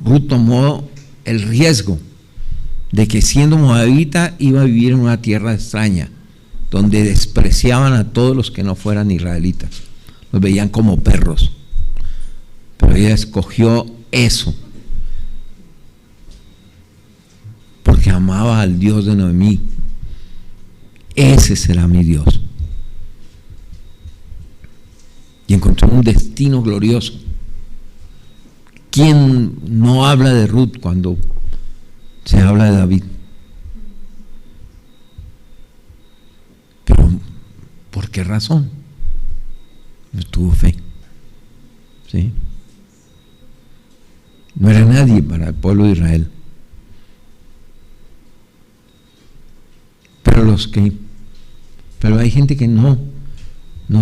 Ruth tomó el riesgo de que, siendo moabita, iba a vivir en una tierra extraña, donde despreciaban a todos los que no fueran israelitas, los veían como perros. Pero ella escogió eso porque amaba al Dios de Noemí. Ese será mi Dios. Y encontró un destino glorioso. ¿Quién no habla de Ruth cuando se habla de David? Pero ¿por qué razón? Tuvo fe. ¿Sí? No era nadie para el pueblo de Israel. Pero hay gente que no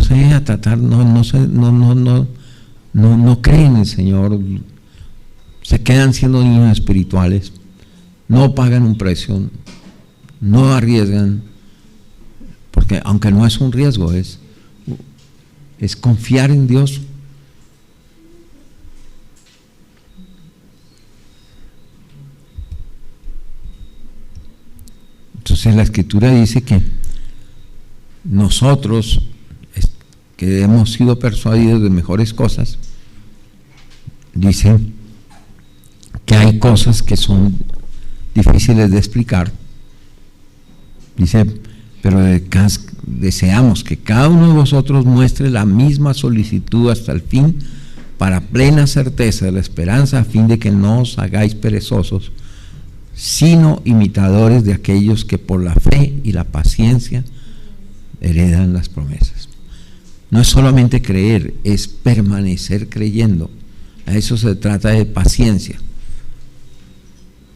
se deja tratar, no creen en el Señor, se quedan siendo niños espirituales, no pagan un precio, no arriesgan, porque aunque no es un riesgo, es confiar en Dios. Entonces la Escritura dice que nosotros, que hemos sido persuadidos de mejores cosas, dice que hay cosas que son difíciles de explicar. Dice, pero deseamos que cada uno de vosotros muestre la misma solicitud hasta el fin, para plena certeza de la esperanza, a fin de que no os hagáis perezosos, sino imitadores de aquellos que por la fe y la paciencia heredan las promesas. No es solamente creer, es permanecer creyendo. A eso se trata de paciencia.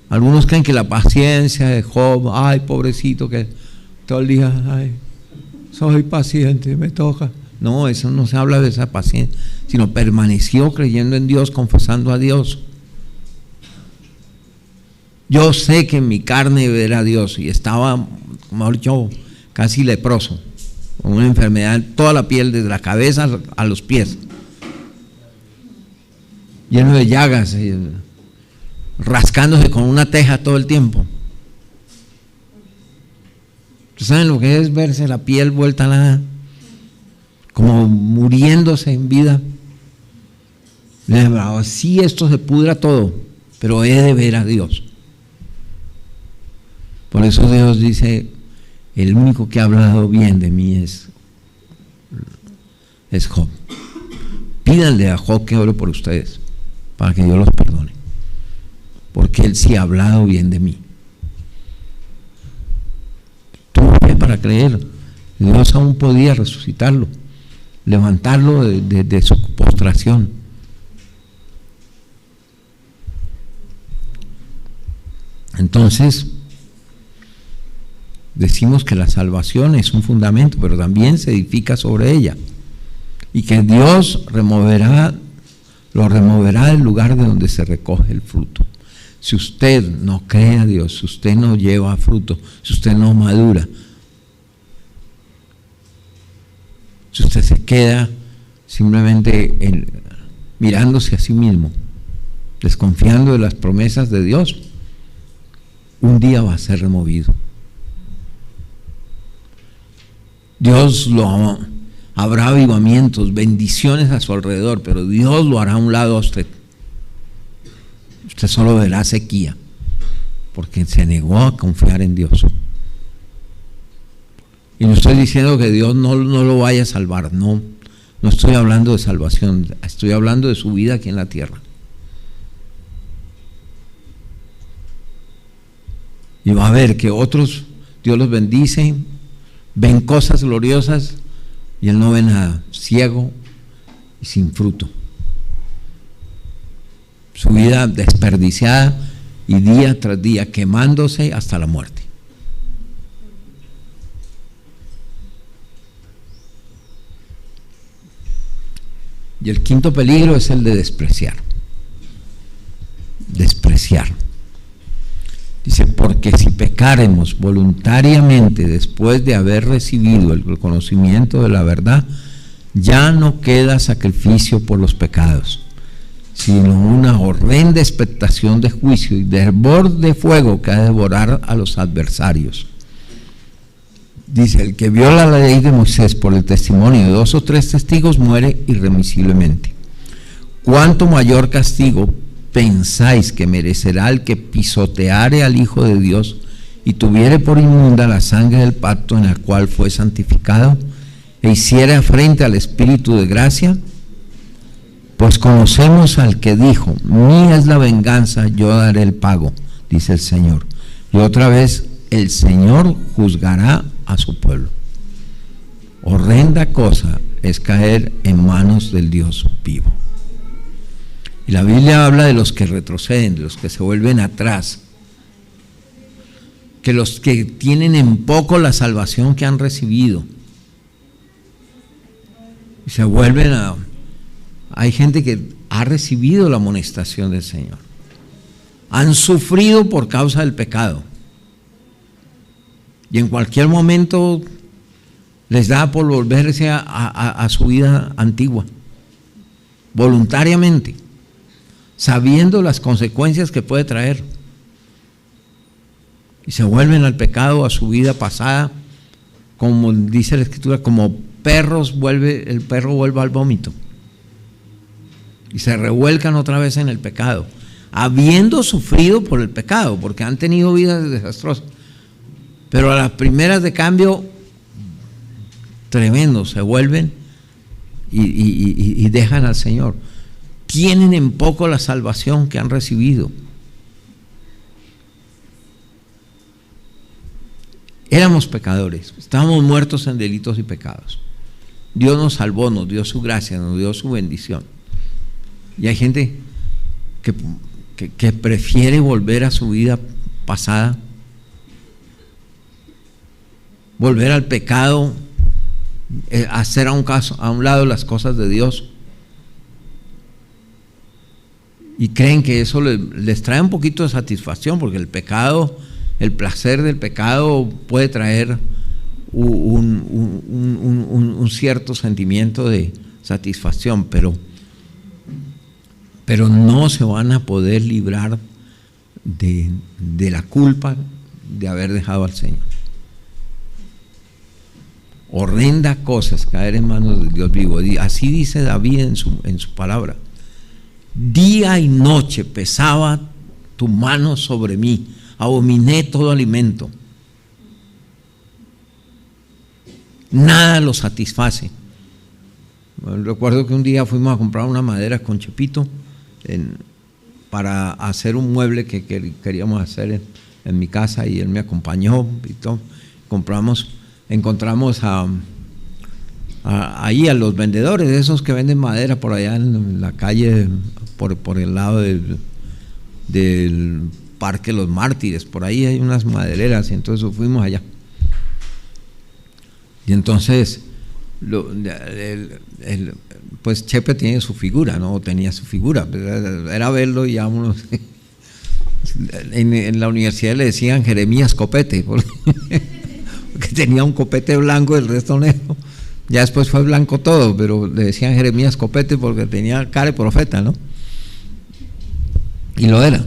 Algunos creen que la paciencia de Job, ay, pobrecito, que todo el día, ay, soy paciente, me toca. No, eso no se habla de esa paciencia, sino permaneció creyendo en Dios, confesando a Dios. Yo sé que en mi carne era a Dios, y estaba, como yo, casi leproso, con una enfermedad en toda la piel, desde la cabeza a los pies, lleno de llagas, rascándose con una teja todo el tiempo. ¿Ustedes saben lo que es verse la piel vuelta a nada? Como muriéndose en vida. Sí, esto se pudra todo, pero he de ver a Dios. Por eso Dios dice, el único que ha hablado bien de mí es Job. Pídanle a Job que ore por ustedes, para que yo los perdone, porque él sí ha hablado bien de mí. Tuvo fe para creer. Dios aún podía resucitarlo, levantarlo de su postración. Entonces, decimos que la salvación es un fundamento, pero también se edifica sobre ella. Y que Dios lo removerá del lugar de donde se recoge el fruto. Si usted no cree a Dios, si usted no lleva fruto, si usted no madura, si usted se queda simplemente mirándose a sí mismo, desconfiando de las promesas de Dios, un día va a ser removido. Dios habrá avivamientos, bendiciones a su alrededor, pero Dios lo hará a un lado a usted. Usted solo verá sequía, porque se negó a confiar en Dios. Y no estoy diciendo que Dios no lo vaya a salvar, no estoy hablando de salvación, estoy hablando de su vida aquí en la tierra. Y va a ver que otros, Dios los bendice, ven cosas gloriosas y él no ve nada, ciego y sin fruto. Su vida desperdiciada y día tras día quemándose hasta la muerte. Y el quinto peligro es el de despreciar. Despreciar. Dice, porque si pecáremos voluntariamente después de haber recibido el conocimiento de la verdad, ya no queda sacrificio por los pecados, sino una horrenda expectación de juicio y de hervor de fuego que ha de devorar a los adversarios. Dice, el que viola la ley de Moisés por el testimonio de 2 o 3 testigos muere irremisiblemente. ¿Cuánto mayor castigo pensáis que merecerá el que pisoteare al Hijo de Dios y tuviere por inmunda la sangre del pacto en el cual fue santificado e hiciere afrente al Espíritu de gracia? Pues conocemos al que dijo, mía es la venganza, yo daré el pago, dice el Señor. Y otra vez, el Señor juzgará a su pueblo. Horrenda cosa es caer en manos del Dios vivo. Y la Biblia habla de los que retroceden, de los que se vuelven atrás, que los que tienen en poco la salvación que han recibido y se vuelven a... Hay gente que ha recibido la amonestación del Señor, han sufrido por causa del pecado y en cualquier momento les da por volverse a su vida antigua, voluntariamente, sabiendo las consecuencias que puede traer, y se vuelven al pecado, a su vida pasada, como dice la Escritura, como perros el perro vuelve al vómito, y se revuelcan otra vez en el pecado, habiendo sufrido por el pecado, porque han tenido vidas desastrosas, pero a las primeras de cambio, tremendo, se vuelven y dejan al Señor. Tienen en poco la salvación que han recibido. Éramos pecadores, estábamos muertos en delitos y pecados. Dios nos salvó, nos dio su gracia, nos dio su bendición. Y hay gente que prefiere volver a su vida pasada, volver al pecado, hacer a un lado las cosas de Dios, y creen que eso les trae un poquito de satisfacción, porque el pecado, el placer del pecado puede traer un cierto sentimiento de satisfacción, pero no se van a poder librar de la culpa de haber dejado al Señor. Horrenda cosa es caer en manos de Dios vivo. Así dice David en su palabra. Día y noche pesaba tu mano sobre mí, abominé todo alimento. Nada lo satisface. Recuerdo que un día fuimos a comprar una madera con Chepito para hacer un mueble que queríamos hacer en mi casa, y él me acompañó y todo. Encontramos ahí a los vendedores, esos que venden madera por allá en la calle, por el lado del Parque Los Mártires, por ahí hay unas madereras, y entonces fuimos allá. Y entonces, pues Chepe tiene su figura, ¿no? Tenía su figura, era verlo y ya uno... En la universidad le decían Jeremías Copete, porque tenía un copete blanco, el resto negro. Ya después fue blanco todo, pero le decían Jeremías Copete porque tenía cara de profeta, ¿no? Y lo era.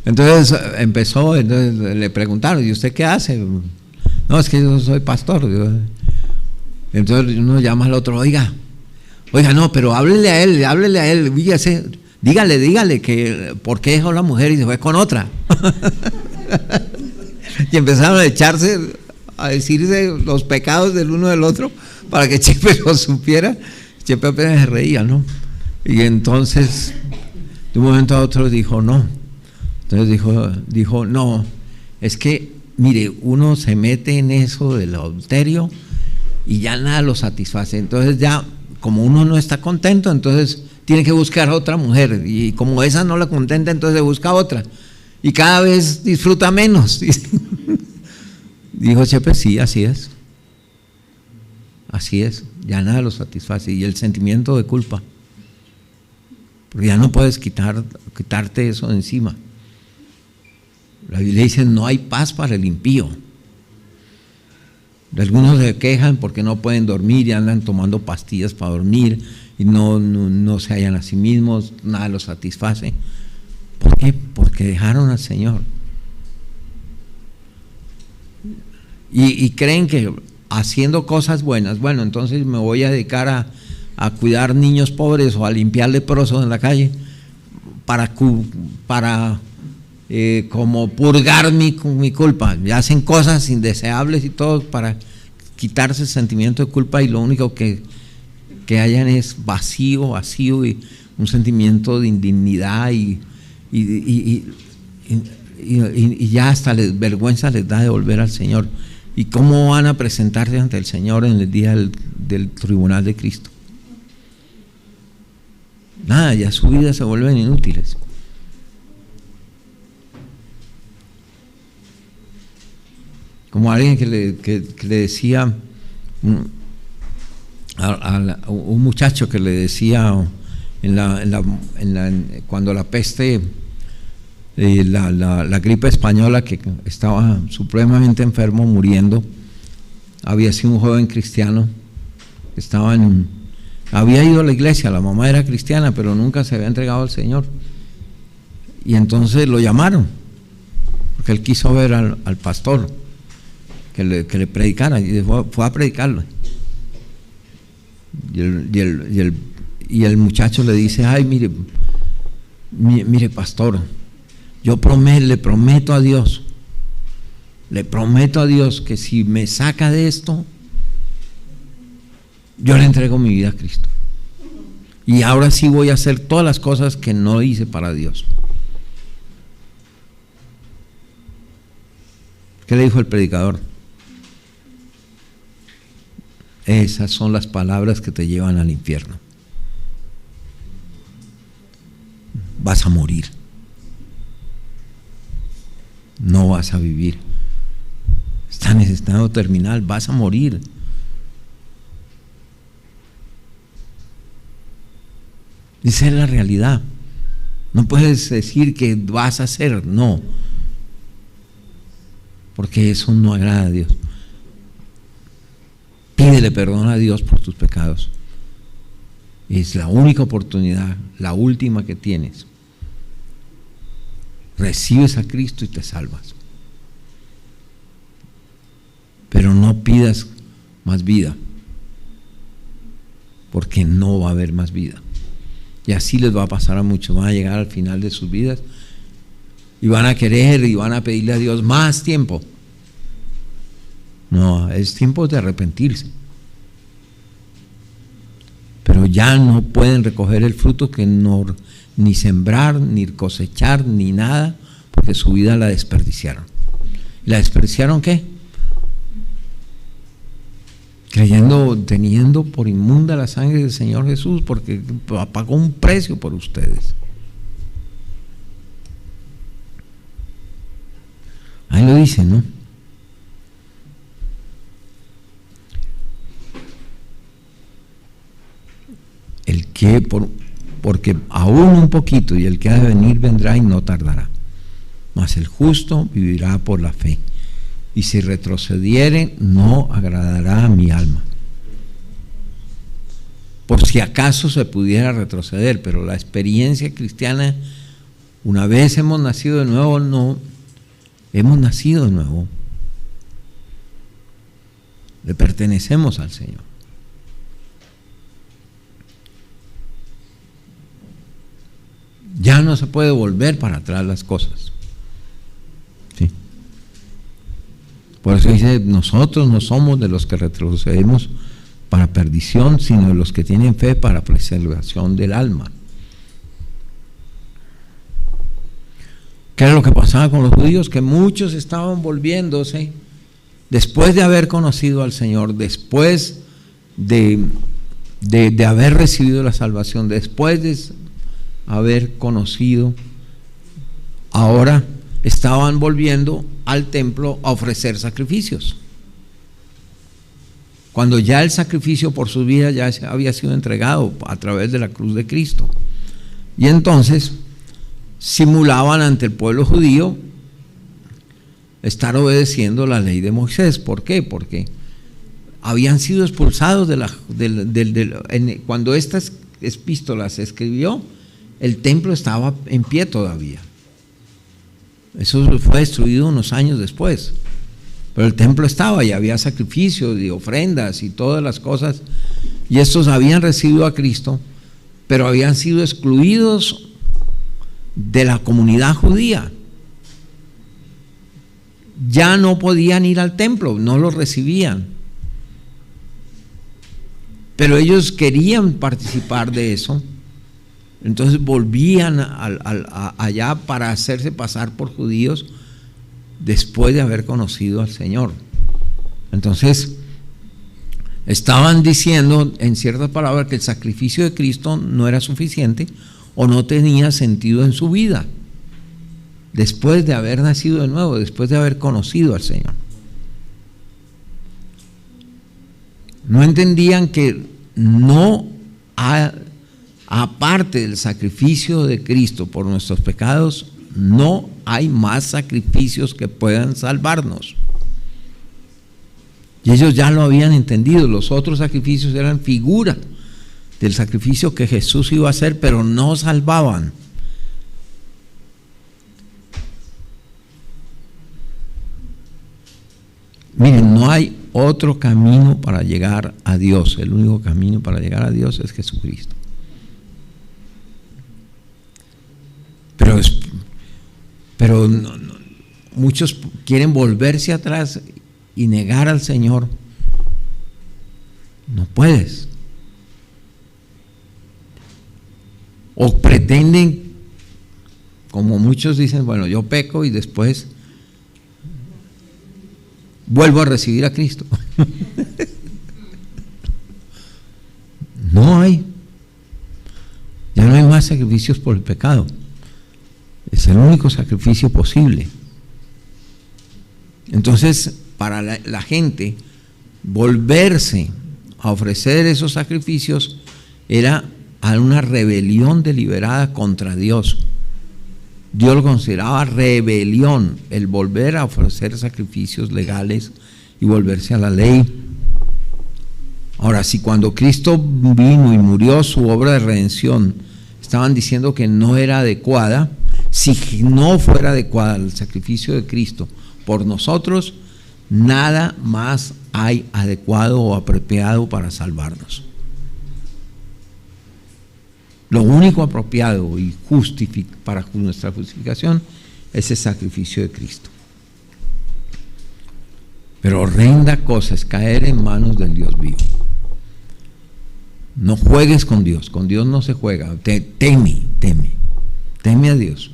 Entonces entonces le preguntaron, ¿y usted qué hace? No, es que yo soy pastor. Entonces uno llama al otro, oiga, no, pero háblele a él, fíjese, dígale que por qué dejó la mujer y se fue con otra. Y empezaron a echarse, a decirse los pecados del uno del otro para que Chepe lo supiera. Chepe apenas se reía, ¿no? Y entonces de un momento a otro dijo no. Entonces dijo no, es que mire, uno se mete en eso del adulterio y ya nada lo satisface. Entonces ya, como uno no está contento, entonces tiene que buscar a otra mujer, y como esa no la contenta, entonces busca otra, y cada vez disfruta menos. Dijo Chepe, sí, así es, ya nada lo satisface, y el sentimiento de culpa, porque ya no puedes quitarte eso de encima. La Biblia dice, no hay paz para el impío. Algunos se quejan porque no pueden dormir y andan tomando pastillas para dormir y no se hallan a sí mismos, nada los satisface. ¿Por qué? Porque dejaron al Señor. Y creen que haciendo cosas buenas, bueno, entonces me voy a dedicar a cuidar niños pobres o a limpiar leprosos en la calle para como purgar mi culpa. Y hacen cosas indeseables y todo para quitarse el sentimiento de culpa, y lo único que hayan es vacío y un sentimiento de indignidad y ya hasta vergüenza les da de volver al Señor. ¿Y cómo van a presentarse ante el Señor en el día del tribunal de Cristo? Nada, ya su vida se vuelven inútiles. Como alguien que le decía, un muchacho que le decía cuando la peste, la gripe española, que estaba supremamente enfermo, muriendo, había sido un joven cristiano, había ido a la iglesia, la mamá era cristiana, pero nunca se había entregado al Señor, y entonces lo llamaron, porque él quiso ver al pastor que le predicara, y fue a predicarlo. Y el muchacho le dice, ay, mire pastor, yo le prometo a Dios que si me saca de esto, yo le entrego mi vida a Cristo, y ahora sí voy a hacer todas las cosas que no hice para Dios. ¿Qué le dijo el predicador? Esas son las palabras que te llevan al infierno. Vas a morir. No vas a vivir. Estás en estado terminal, vas a morir. Esa es la realidad. No puedes decir que vas a hacer, no. Porque eso no agrada a Dios. Pídele perdón a Dios por tus pecados. Es la única oportunidad, la última que tienes. Recibes a Cristo y te salvas. Pero no pidas más vida, porque no va a haber más vida. Y así les va a pasar a muchos. Van a llegar al final de sus vidas y van a querer y van a pedirle a Dios más tiempo. No, es tiempo de arrepentirse. Pero ya no pueden recoger el fruto que ni sembrar, ni cosechar, ni nada, porque su vida la desperdiciaron. ¿La desperdiciaron qué? Teniendo por inmunda la sangre del Señor Jesús, porque pagó un precio por ustedes. dice, ¿no? Porque aún un poquito, y el que ha de venir vendrá y no tardará. Mas el justo vivirá por la fe. Y si retrocediere, no agradará a mi alma. Por si acaso se pudiera retroceder, pero la experiencia cristiana, una vez hemos nacido de nuevo, no, hemos nacido de nuevo. Le pertenecemos al Señor. Ya no se puede volver para atrás las cosas. ¿Sí? Por eso dice, nosotros no somos de los que retrocedemos para perdición, sino de los que tienen fe para preservación del alma. ¿Qué era lo que pasaba con los judíos? Que muchos estaban volviéndose después de haber conocido al Señor, después de haber recibido la salvación, después de haber conocido, ahora estaban volviendo al templo a ofrecer sacrificios, cuando ya el sacrificio por su vida ya había sido entregado a través de la cruz de Cristo. Y entonces simulaban ante el pueblo judío estar obedeciendo la ley de Moisés. ¿Por qué? Porque habían sido expulsados cuando estas epístolas se escribió, el templo estaba en pie todavía. Eso fue destruido unos años después, pero el templo estaba y había sacrificios y ofrendas y todas las cosas, y estos habían recibido a Cristo, pero habían sido excluidos de la comunidad judía. Ya no podían ir al templo, no los recibían, pero ellos querían participar de eso. Entonces volvían allá para hacerse pasar por judíos después de haber conocido al Señor. Entonces estaban diciendo en ciertas palabras que el sacrificio de Cristo no era suficiente o no tenía sentido en su vida después de haber nacido de nuevo, después de haber conocido al Señor. No entendían que aparte del sacrificio de Cristo por nuestros pecados, no hay más sacrificios que puedan salvarnos. Y ellos ya lo habían entendido. Los otros sacrificios eran figura del sacrificio que Jesús iba a hacer, pero no salvaban. Miren, no hay otro camino para llegar a Dios. El único camino para llegar a Dios es Jesucristo. Pero muchos quieren volverse atrás y negar al Señor. No puedes. O pretenden, como muchos dicen, bueno, yo peco y después vuelvo a recibir a Cristo. No hay. Ya no hay más sacrificios por el pecado. Es el único sacrificio posible. Entonces, para la gente, volverse a ofrecer esos sacrificios era una rebelión deliberada contra Dios. Dios lo consideraba rebelión, el volver a ofrecer sacrificios legales y volverse a la ley. Ahora, si cuando Cristo vino y murió, su obra de redención, estaban diciendo que no era adecuada, si no fuera adecuada el sacrificio de Cristo por nosotros, nada más hay adecuado o apropiado para salvarnos. Lo único apropiado y para nuestra justificación es el sacrificio de Cristo. Pero horrenda cosa es caer en manos del Dios vivo. No juegues con Dios no se juega. Teme a Dios.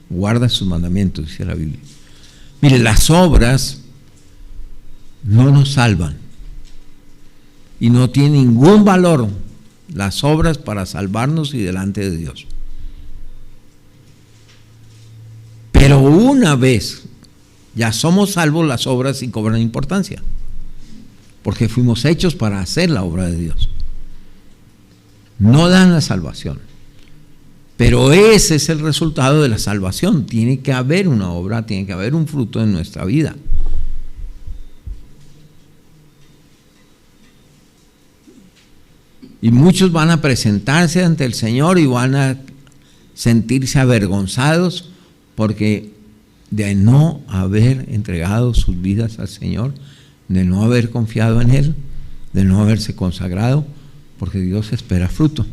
Guarda sus mandamientos, dice la Biblia. Mire, las obras no nos salvan y no tienen ningún valor las obras para salvarnos y delante de Dios. Pero una vez Ya somos salvos, las obras sí cobran importancia, porque fuimos hechos para hacer la obra de Dios. No dan la salvación, pero ese es el resultado de la salvación. Tiene que haber una obra, tiene que haber un fruto en nuestra vida. Y muchos van a presentarse ante el Señor y van a sentirse avergonzados porque de no haber entregado sus vidas al Señor, de no haber confiado en Él, de no haberse consagrado, porque Dios espera fruto.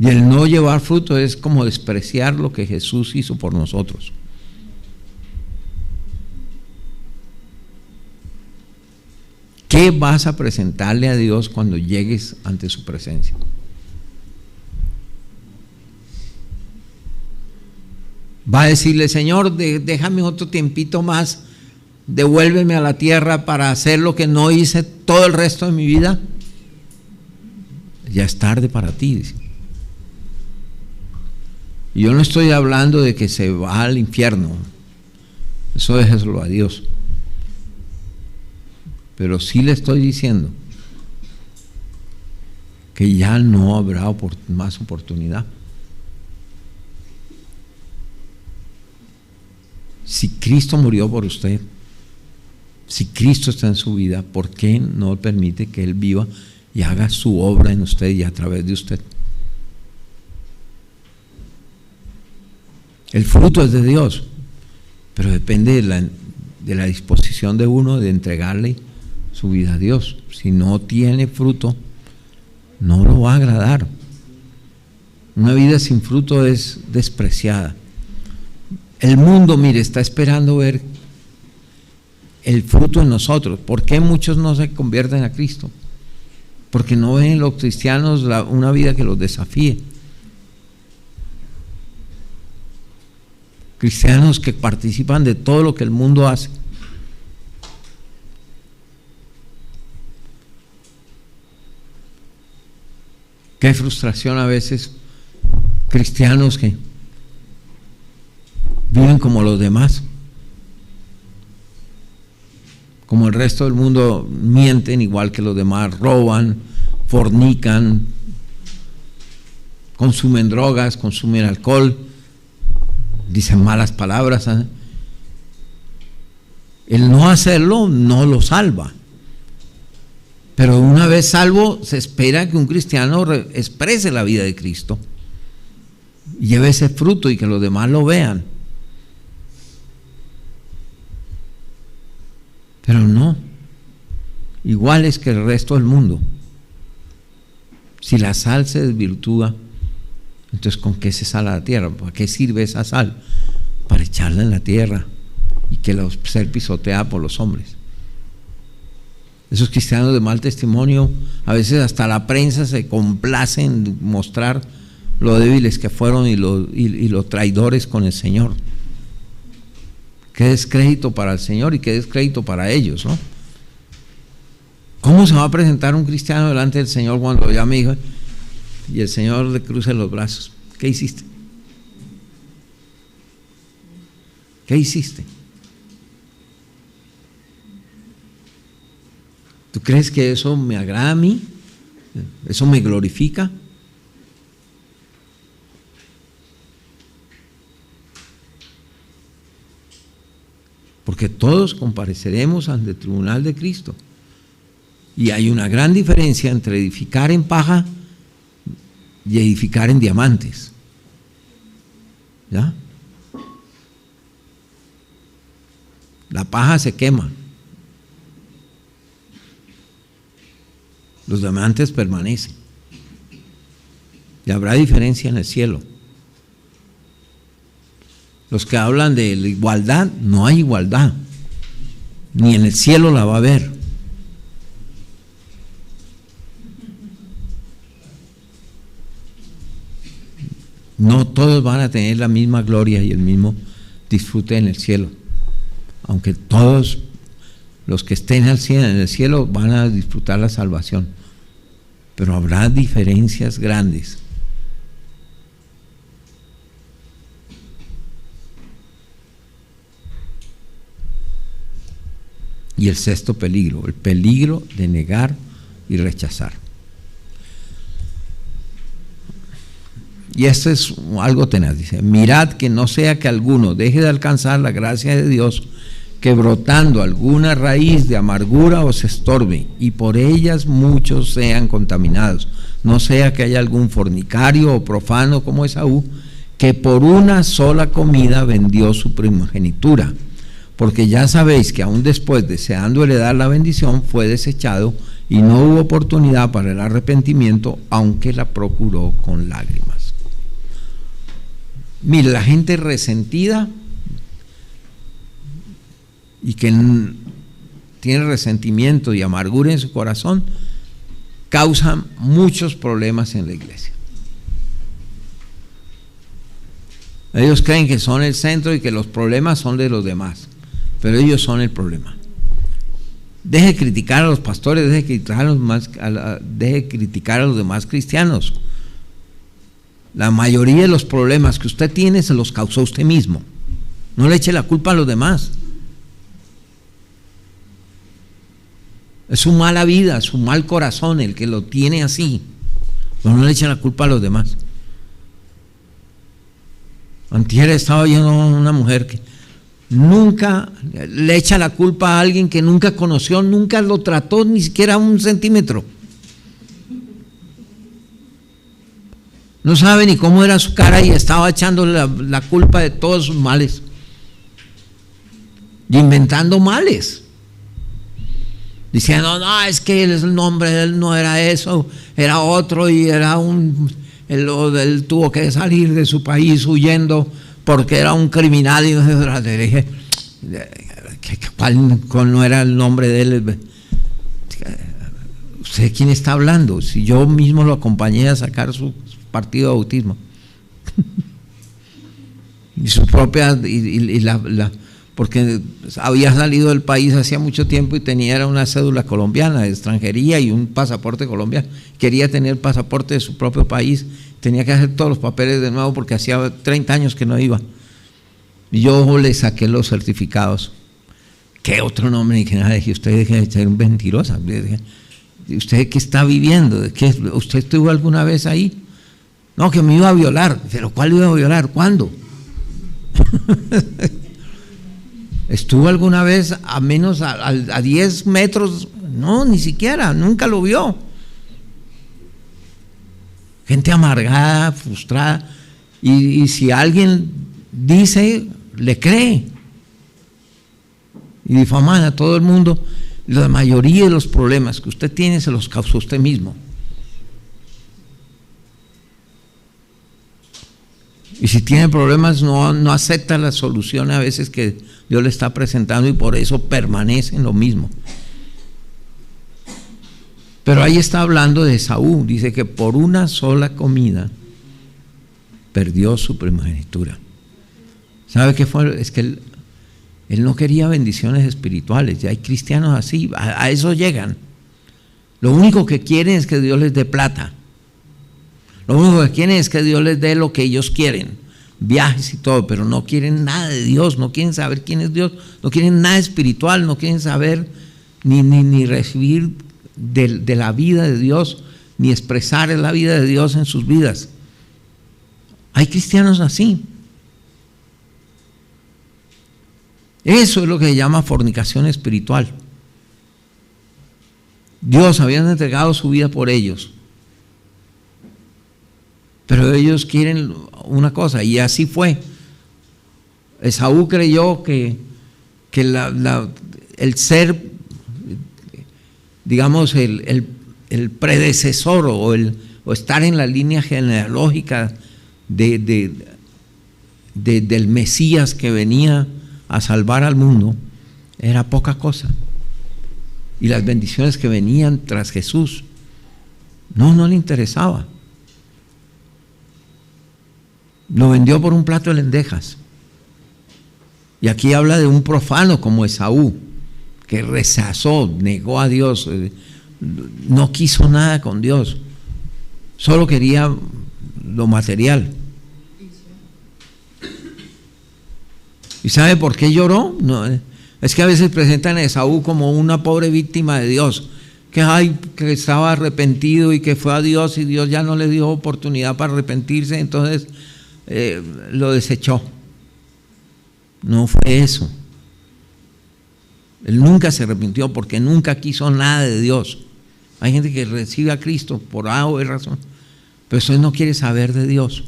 Y el no llevar fruto es como despreciar lo que Jesús hizo por nosotros. ¿Qué vas a presentarle a Dios cuando llegues ante su presencia? Va a decirle: Señor, déjame otro tiempito más, devuélveme a la tierra para hacer lo que no hice todo el resto de mi vida. Ya es tarde para ti, dice. Y yo no estoy hablando de que se va al infierno, eso déjeselo a Dios. Pero sí le estoy diciendo que ya no habrá más oportunidad. Si Cristo murió por usted, si Cristo está en su vida, ¿por qué no permite que Él viva y haga su obra en usted y a través de usted? El fruto es de Dios, pero depende de la disposición de uno de entregarle su vida a Dios. Si no tiene fruto, no lo va a agradar. Una vida sin fruto es despreciada. El mundo, mire, está esperando ver el fruto en nosotros. ¿Por qué muchos no se convierten a Cristo? Porque no ven en los cristianos una vida que los desafíe. Cristianos que participan de todo lo que el mundo hace. Qué frustración a veces, cristianos que viven como los demás, como el resto del mundo, mienten igual que los demás, roban, fornican, consumen drogas, consumen alcohol, dicen malas palabras. El no hacerlo no lo salva. Pero una vez salvo, se espera que un cristiano exprese la vida de Cristo, lleve ese fruto y que los demás lo vean. Pero no, igual es que el resto del mundo. Si la sal se desvirtúa, entonces ¿con qué se sala la tierra? ¿Para qué sirve esa sal? Para echarla en la tierra y que ser pisoteada por los hombres. Esos cristianos de mal testimonio, a veces hasta la prensa se complace en mostrar lo débiles que fueron y los traidores con el Señor. Qué descrédito para el Señor y qué descrédito para ellos, ¿no? ¿Cómo se va a presentar un cristiano delante del Señor cuando ya me dijo y el Señor le cruce los brazos? ¿Qué hiciste? ¿Qué hiciste? ¿Tú crees que eso me agrada a mí? ¿Eso me glorifica? Porque todos compareceremos ante el tribunal de Cristo. Y hay una gran diferencia entre edificar en paja y edificar en diamantes. ¿Ya? La paja se quema. Los diamantes permanecen. Y habrá diferencia en el cielo. Los que hablan de la igualdad, no hay igualdad. Ni en el cielo la va a haber. No todos van a tener la misma gloria y el mismo disfrute en el cielo. Aunque todos los que estén en el cielo van a disfrutar la salvación. Pero habrá diferencias grandes. Y el sexto peligro, el peligro de negar y rechazar. Y esto es algo tenaz, dice: mirad que no sea que alguno deje de alcanzar la gracia de Dios, que brotando alguna raíz de amargura os estorbe, y por ellas muchos sean contaminados. No sea que haya algún fornicario o profano como Esaú, que por una sola comida vendió su primogenitura. Porque ya sabéis que aún después, deseando heredar la bendición, fue desechado, y no hubo oportunidad para el arrepentimiento, aunque la procuró con lágrimas. Mire, la gente resentida y que tiene resentimiento y amargura en su corazón causa muchos problemas en la iglesia. Ellos creen que son el centro y que los problemas son de los demás, pero ellos son el problema. Deje de criticar a los pastores, deje de criticar a los demás cristianos. La mayoría de los problemas que usted tiene se los causó usted mismo. No le eche la culpa a los demás. Es su mala vida, su mal corazón el que lo tiene así. Pero no le eche la culpa a los demás. Antier estaba oyendo a una mujer que nunca le echa la culpa a alguien que nunca conoció, nunca lo trató ni siquiera un centímetro. No sabe ni cómo era su cara y estaba echándole la culpa de todos sus males. Y inventando males. Diciendo: no, es que el nombre de él no era eso, era otro, y era él tuvo que salir de su país huyendo porque era un criminal. Y le dije: ¿cuál no era el nombre de él? ¿Usted quién está hablando? Si yo mismo lo acompañé a sacar su partido de autismo. Y su propia, porque había salido del país hacía mucho tiempo y tenía una cédula colombiana de extranjería y un pasaporte colombiano. Quería tener el pasaporte de su propio país, tenía que hacer todos los papeles de nuevo porque hacía 30 años que no iba. Y yo le saqué los certificados. ¿Qué otro nombre? Ni que nada. Dije: usted deje de ser mentirosa. ¿Usted qué está viviendo? ¿Usted estuvo alguna vez ahí? No, que me iba a violar. ¿Pero cuál iba a violar? ¿Cuándo? ¿Estuvo alguna vez a menos a 10 metros? No, ni siquiera, nunca lo vio. Gente amargada, frustrada, y si alguien dice, le cree. Y difaman a todo el mundo. La mayoría de los problemas que usted tiene se los causó usted mismo. Y si tiene problemas, no acepta la solución a veces que Dios le está presentando, y por eso permanece en lo mismo. Pero ahí está hablando de Esaú. Dice que por una sola comida perdió su primogenitura. ¿Sabe qué fue? Es que él no quería bendiciones espirituales. Ya hay cristianos así, a eso llegan. Lo único que quieren es que Dios les dé plata. Lo único que quieren es que Dios les dé lo que ellos quieren, viajes y todo, pero no quieren nada de Dios, no quieren saber quién es Dios, no quieren nada espiritual, no quieren saber ni recibir de la vida de Dios, ni expresar la vida de Dios en sus vidas. Hay cristianos así. Eso es lo que se llama fornicación espiritual. Dios había entregado su vida por ellos, pero ellos quieren una cosa, y así fue. Esaú creyó que el ser, digamos, el predecesor o estar en la línea genealógica del Mesías que venía a salvar al mundo era poca cosa, y las bendiciones que venían tras Jesús no le interesaba. Lo vendió por un plato de lentejas. Y aquí habla de un profano como Esaú, que rechazó, negó a Dios, no quiso nada con Dios, solo quería lo material. ¿Y sabe por qué lloró? Es que a veces presentan a Esaú como una pobre víctima de Dios, que estaba arrepentido y que fue a Dios y Dios ya no le dio oportunidad para arrepentirse, entonces lo desechó. No fue eso. Él nunca se arrepintió porque nunca quiso nada de Dios. Hay gente que recibe a Cristo por A o B razón, pero eso no quiere saber de Dios.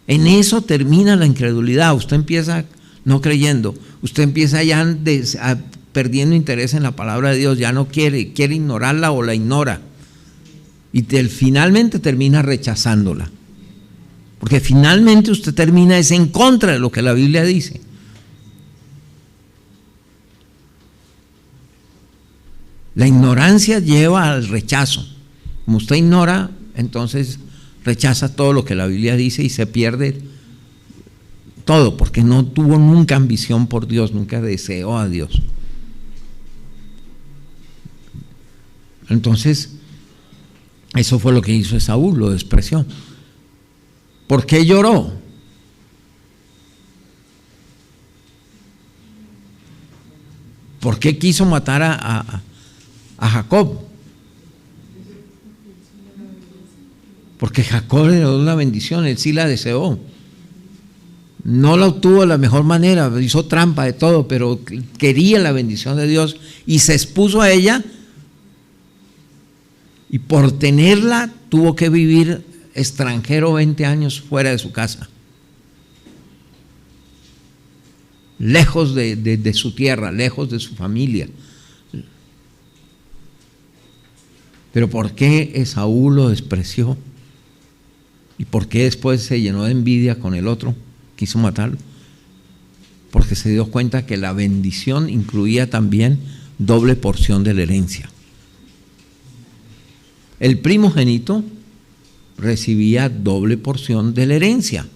En eso termina la incredulidad. Usted empieza no creyendo, usted empieza ya perdiendo interés en la palabra de Dios, ya no quiere ignorarla o la ignora. Y finalmente termina rechazándola. Porque finalmente usted termina en contra de lo que la Biblia dice. La ignorancia lleva al rechazo. Como usted ignora, entonces rechaza todo lo que la Biblia dice y se pierde todo, porque no tuvo nunca ambición por Dios, nunca deseó a Dios. Entonces, eso fue lo que hizo Esaú, lo despreció. ¿Por qué lloró? ¿Por qué quiso matar a Jacob? Porque Jacob le dio una bendición, él sí la deseó. No la obtuvo de la mejor manera, hizo trampa de todo, pero quería la bendición de Dios y se expuso a ella, y por tenerla tuvo que vivir extranjero 20 años fuera de su casa, lejos de su tierra, lejos de su familia. Pero ¿por qué Esaú lo despreció? ¿Y por qué después se llenó de envidia con el otro? Quiso matarlo. Porque se dio cuenta que la bendición incluía también doble porción de la herencia. El primogénito recibía doble porción de la herencia.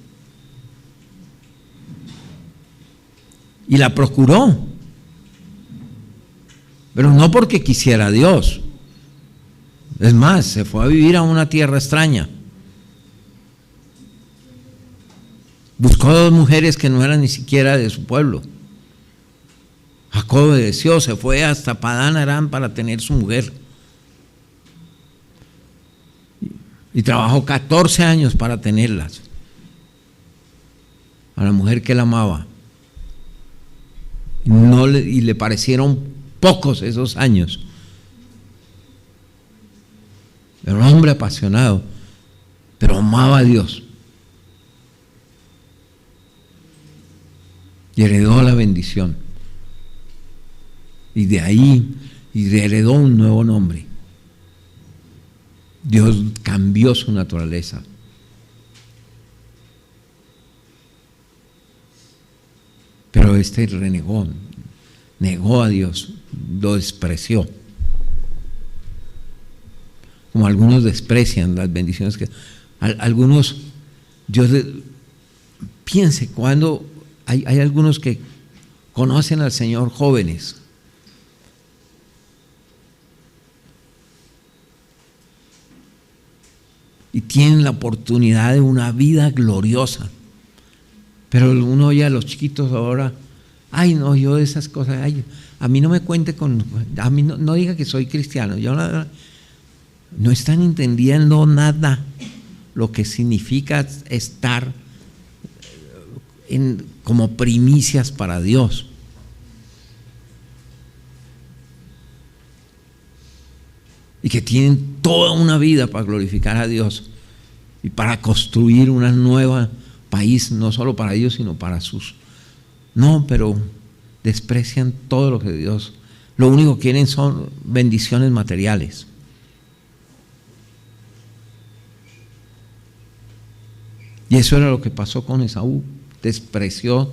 Y la procuró. Pero no porque quisiera a Dios. Es más, se fue a vivir a una tierra extraña. Buscó 2 mujeres que no eran ni siquiera de su pueblo. Jacob obedeció, se fue hasta Padán Aram para tener su mujer. Y trabajó 14 años para tenerlas. A la mujer que él amaba. Y le parecieron pocos esos años. Era un hombre apasionado, pero amaba a Dios. Y heredó la bendición. Y de ahí, heredó un nuevo nombre. Dios cambió su naturaleza. Pero renegó, negó a Dios, lo despreció. Como algunos desprecian las bendiciones que algunos, Dios piense, cuando hay algunos que conocen al Señor jóvenes, y tienen la oportunidad de una vida gloriosa, pero uno oye a los chiquitos ahora, ay no, yo de esas cosas, ay, a mí no me cuente a mí no diga que soy cristiano, no están entendiendo nada lo que significa estar como primicias para Dios. Y que tienen toda una vida para glorificar a Dios y para construir una nueva país, no solo para ellos, sino para sus. No, pero desprecian todo lo que Dios. Lo único que quieren son bendiciones materiales. Y eso era lo que pasó con Esaú. Despreció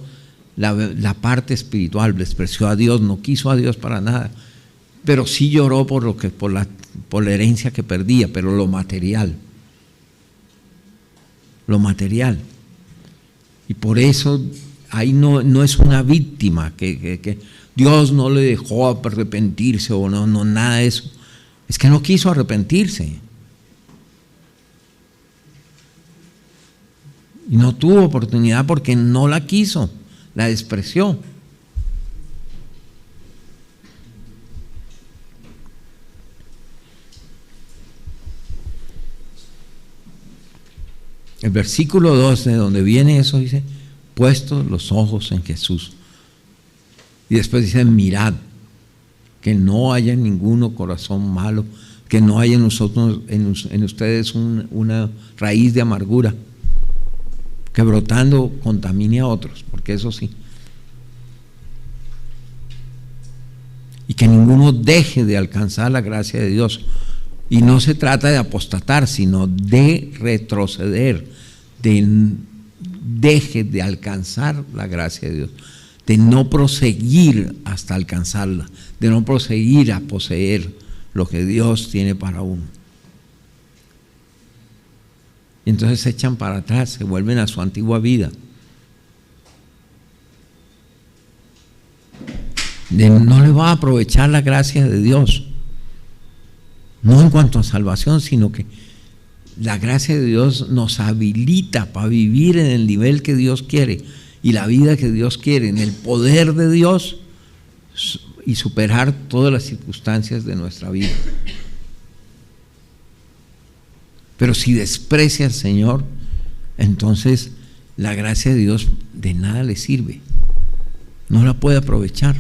la parte espiritual, despreció a Dios, no quiso a Dios para nada, pero sí lloró por la herencia que perdía, pero lo material. Y por eso ahí no es una víctima, que Dios no le dejó arrepentirse o no, nada de eso. Es que no quiso arrepentirse. Y no tuvo oportunidad porque no la quiso, la despreció. El versículo 2, de donde viene eso, dice, puestos los ojos en Jesús. Y después dice, mirad, que no haya en ninguno corazón malo, que no haya en nosotros, en ustedes una raíz de amargura, que brotando contamine a otros, porque eso sí. Y que ninguno deje de alcanzar la gracia de Dios. Y no se trata de apostatar, sino de retroceder, deje de alcanzar la gracia de Dios, de no proseguir hasta alcanzarla, de no proseguir a poseer lo que Dios tiene para uno. Y entonces se echan para atrás, se vuelven a su antigua vida. No le va a aprovechar la gracia de Dios. No en cuanto a salvación, sino que la gracia de Dios nos habilita para vivir en el nivel que Dios quiere y la vida que Dios quiere, en el poder de Dios y superar todas las circunstancias de nuestra vida. Pero si desprecia al Señor, entonces la gracia de Dios de nada le sirve. No la puede aprovechar,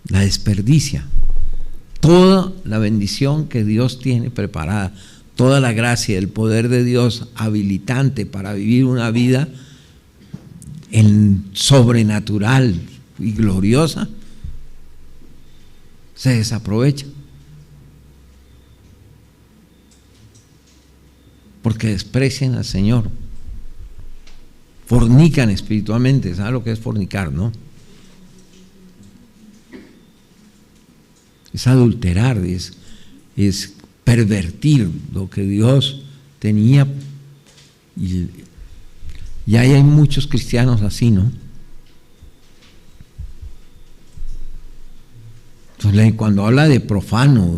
la desperdicia. Toda la bendición que Dios tiene preparada, toda la gracia, el poder de Dios habilitante para vivir una vida sobrenatural y gloriosa, se desaprovecha. Porque desprecian al Señor. Fornican espiritualmente. ¿Sabe lo que es fornicar, no? Es adulterar, es pervertir lo que Dios tenía. Y ahí hay muchos cristianos así, ¿no? Entonces, cuando habla de profano,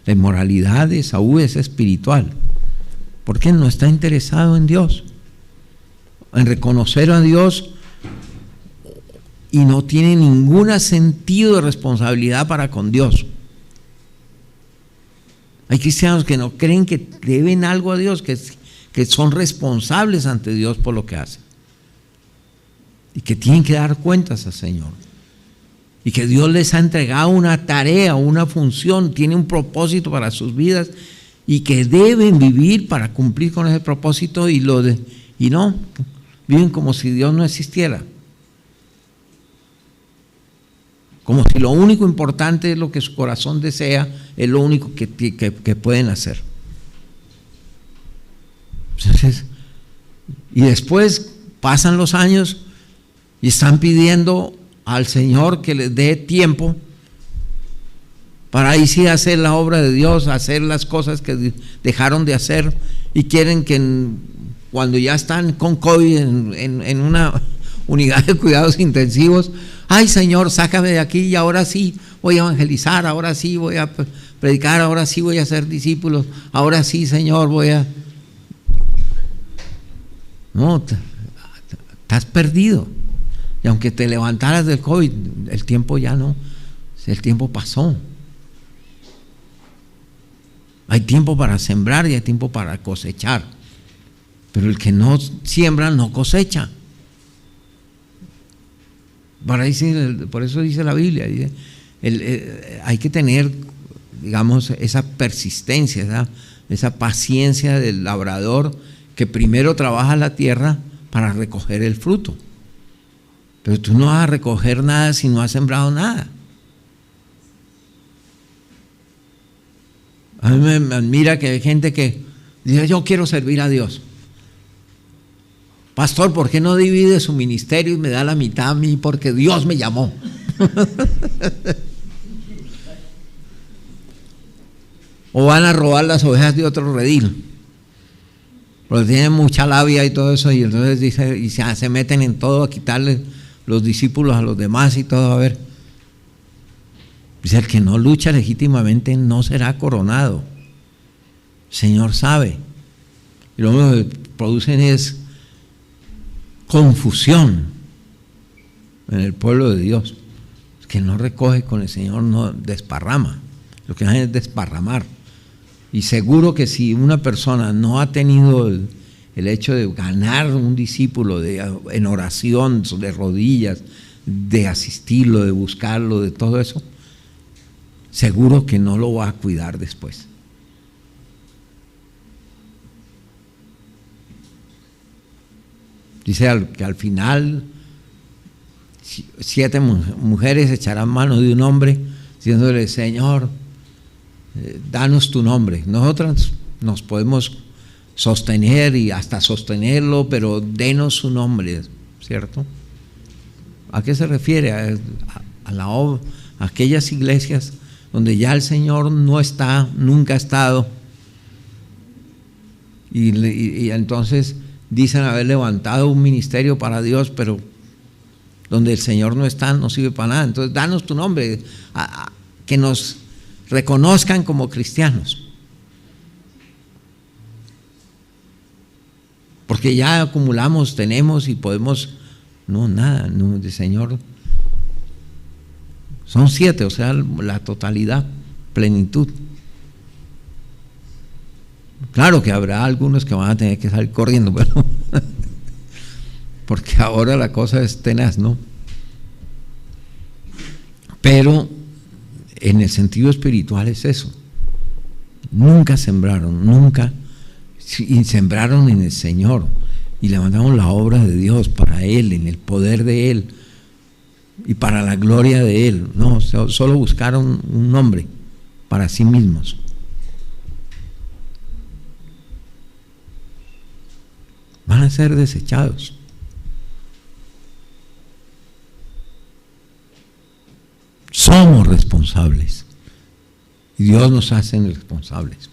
la inmoralidad de Saúl es espiritual. Porque no está interesado en Dios, en reconocer a Dios, y no tiene ningún sentido de responsabilidad para con Dios. Hay cristianos que no creen que deben algo a Dios, que son responsables ante Dios por lo que hacen, y que tienen que dar cuentas al Señor, y que Dios les ha entregado una tarea, una función, tiene un propósito para sus vidas, y que deben vivir para cumplir con ese propósito, y no, viven como si Dios no existiera. Como si lo único importante es lo que su corazón desea, es lo único que pueden hacer. Entonces, y después pasan los años y están pidiendo al Señor que les dé tiempo para ahí sí hacer la obra de Dios, hacer las cosas que dejaron de hacer, y quieren que cuando ya están con COVID en una unidad de cuidados intensivos, ay Señor, sácame de aquí y ahora sí voy a evangelizar, ahora sí voy a predicar, ahora sí voy a hacer discípulos, ahora sí Señor voy a... No, estás perdido. Y aunque te levantaras del COVID, el tiempo ya no, el tiempo pasó. Hay tiempo para sembrar y hay tiempo para cosechar, pero el que no siembra no cosecha. Por eso dice la Biblia, hay que tener, digamos, esa persistencia, esa paciencia del labrador que primero trabaja la tierra para recoger el fruto. Pero tú no vas a recoger nada si no has sembrado nada. A mí me admira que hay gente que dice, yo quiero servir a Dios. Pastor, ¿por qué no divide su ministerio y me da la mitad a mí? Porque Dios me llamó. O van a robar las ovejas de otro redil, porque tienen mucha labia y todo eso, y entonces dice, y se meten en todo a quitarle los discípulos a los demás y todo. A ver, dice, el que no lucha legítimamente no será coronado. El Señor sabe. Y lo que producen es confusión en el pueblo de Dios. El que no recoge con el Señor no desparrama. Lo que hacen es desparramar. Y seguro que si una persona no ha tenido el hecho de ganar un discípulo en oración, de rodillas, de asistirlo, de buscarlo, de todo eso, seguro que no lo va a cuidar después. Dice que al final 7 mujeres echarán mano de un hombre diciéndole: Señor, danos tu nombre. Nosotras nos podemos sostener y hasta sostenerlo, pero denos su nombre, ¿cierto? ¿A qué se refiere? A aquellas iglesias donde ya el Señor no está, nunca ha estado, y entonces dicen haber levantado un ministerio para Dios, pero donde el Señor no está, no sirve para nada. Entonces, danos tu nombre, que nos reconozcan como cristianos. Porque ya acumulamos, tenemos y podemos. No, nada, no, de Señor. Son 7, o sea, la totalidad, plenitud. Claro que habrá algunos que van a tener que salir corriendo, pero porque ahora la cosa es tenaz, ¿no? Pero en el sentido espiritual es eso. Nunca sembraron, nunca, y sembraron en el Señor y levantaron la obra de Dios para Él, en el poder de Él y para la gloria de Él. No, solo buscaron un nombre para sí mismos. Van a ser desechados. Somos responsables y Dios nos hace responsables.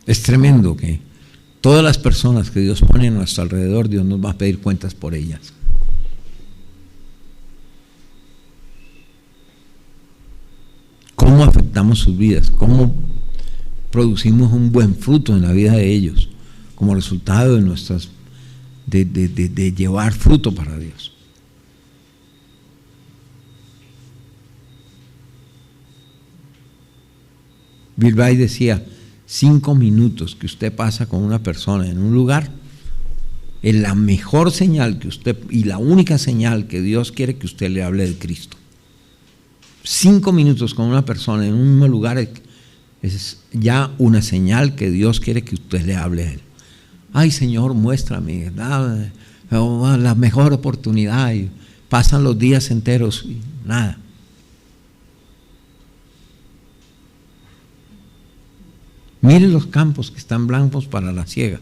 Es tremendo que todas las personas que Dios pone a nuestro alrededor, Dios nos va a pedir cuentas por ellas. ¿Cómo afectamos sus vidas? ¿Cómo producimos un buen fruto en la vida de ellos como resultado de nuestras de llevar fruto para Dios? Bill Bright decía: 5 minutos que usted pasa con una persona en un lugar es la mejor señal que usted, y la única señal que Dios quiere que usted le hable de Cristo. 5 minutos con una persona en un mismo lugar es ya una señal que Dios quiere que usted le hable a Él. Ay, Señor, muéstrame, la mejor oportunidad, y pasan los días enteros y nada. Miren los campos que están blancos para la siega.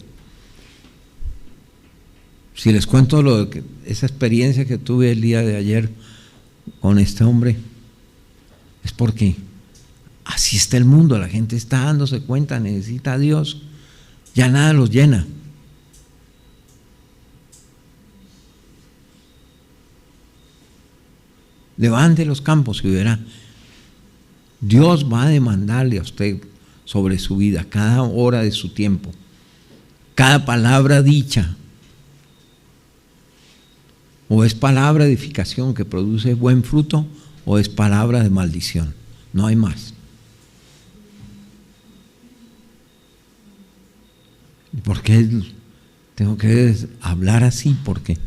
Si les cuento esa experiencia que tuve el día de ayer con este hombre, es porque así está el mundo. La gente está dándose cuenta, necesita a Dios, ya nada los llena. Levante los campos y verá. Dios va a demandarle a usted sobre su vida, cada hora de su tiempo, cada palabra dicha, o es palabra de edificación que produce buen fruto, o es palabra de maldición. No hay más. ¿Por qué tengo que hablar así? Porque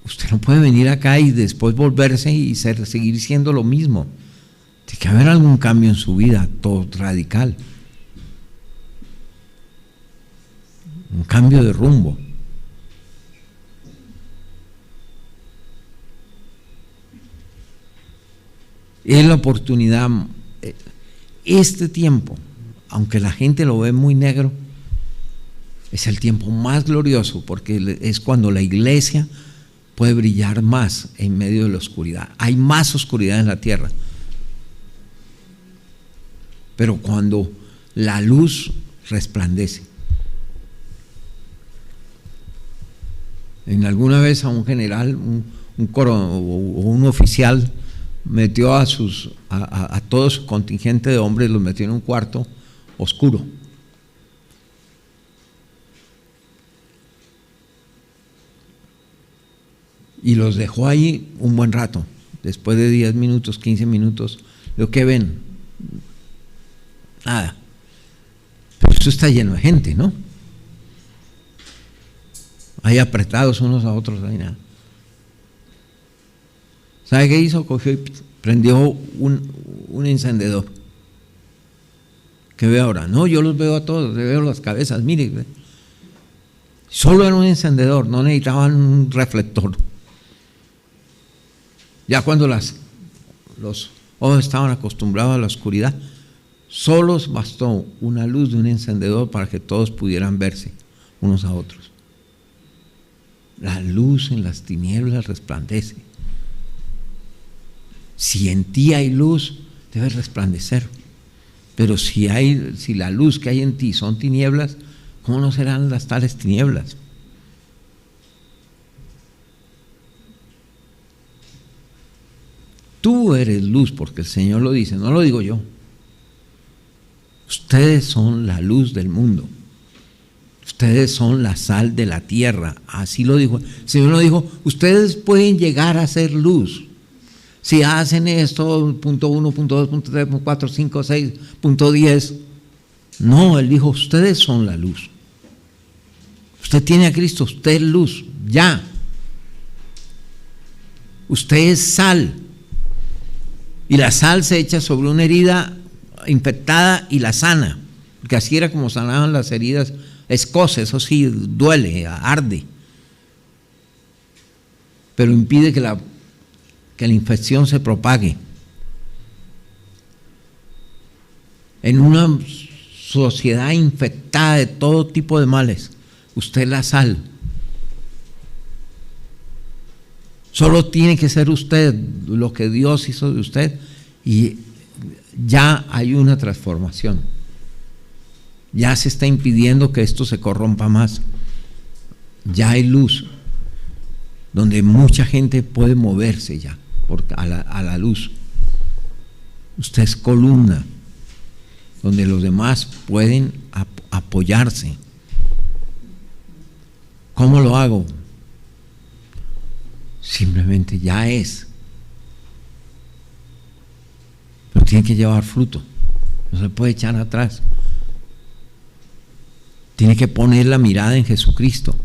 usted no puede venir acá y después volverse y seguir siendo lo mismo. Tiene que haber algún cambio en su vida, todo radical. Un cambio de rumbo. Es la oportunidad, este tiempo, aunque la gente lo ve muy negro, es el tiempo más glorioso, porque es cuando la iglesia puede brillar más en medio de la oscuridad. Hay más oscuridad en la tierra, pero cuando la luz resplandece. En alguna vez a un general, un coronel o un oficial metió a todo su contingente de hombres, los metió en un cuarto oscuro. Y los dejó ahí un buen rato. Después de 10 minutos, 15 minutos, lo que ven, nada. Pero esto está lleno de gente, ¿no? Ahí apretados unos a otros, ahí nada. ¿Sabe qué hizo? Cogió y prendió un encendedor. ¿Qué ve ahora? No, yo los veo a todos, le veo las cabezas, mire. Solo era un encendedor, no necesitaban un reflector. Ya cuando los ojos estaban acostumbrados a la oscuridad, solo bastó una luz de un encendedor para que todos pudieran verse unos a otros. La luz en las tinieblas resplandece. Si en ti hay luz, debe resplandecer. Pero si la luz que hay en ti son tinieblas, ¿cómo no serán las tales tinieblas? Tú eres luz, porque el Señor lo dice, no lo digo yo. Ustedes son la luz del mundo. Ustedes son la sal de la tierra. Así lo dijo. El Señor lo dijo, ustedes pueden llegar a ser luz. Si hacen esto, punto 1, punto 2, punto 3, punto 4, 5, 6, punto 10. No, Él dijo, ustedes son la luz. Usted tiene a Cristo, usted es luz, ya. Usted es sal. Y la sal se echa sobre una herida infectada y la sana. Porque así era como sanaban las heridas. Escoce, eso sí, duele, arde. Pero impide que la infección se propague. En una sociedad infectada de todo tipo de males, usted es la sal. Solo tiene que ser usted lo que Dios hizo de usted y ya hay una transformación. Ya se está impidiendo que esto se corrompa más. Ya hay luz, donde mucha gente puede moverse ya a la luz. Usted es columna, donde los demás pueden apoyarse. ¿Cómo lo hago? Simplemente ya es. Pero tiene que llevar fruto. No se puede echar atrás. Tiene que poner la mirada en Jesucristo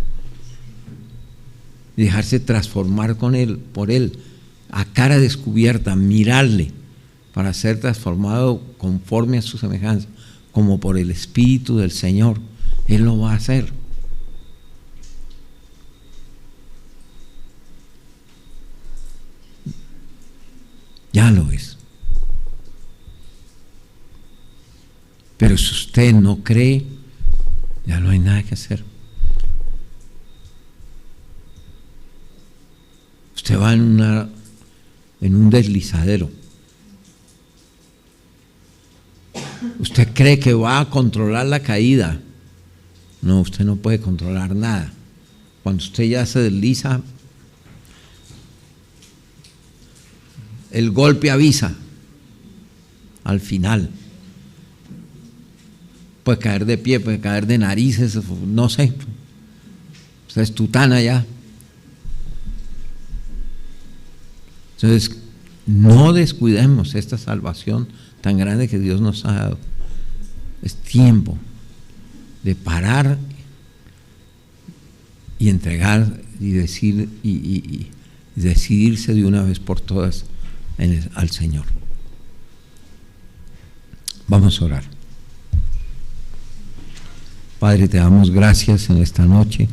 y dejarse transformar por Él, a cara descubierta, mirarle para ser transformado conforme a su semejanza, como por el Espíritu del Señor. Él lo va a hacer. Ya lo es. Pero si usted no cree, ya no hay nada que hacer. Usted va en un deslizadero. Usted cree que va a controlar la caída. No, usted no puede controlar nada. Cuando usted ya se desliza, el golpe avisa al final. Puede caer de pie, puede caer de narices, no sé. Usted es tutana ya. Entonces, no descuidemos esta salvación tan grande que Dios nos ha dado. Es tiempo de parar y entregar y decir y decidirse de una vez por todas al Señor. Vamos a orar. Padre, te damos gracias en esta noche.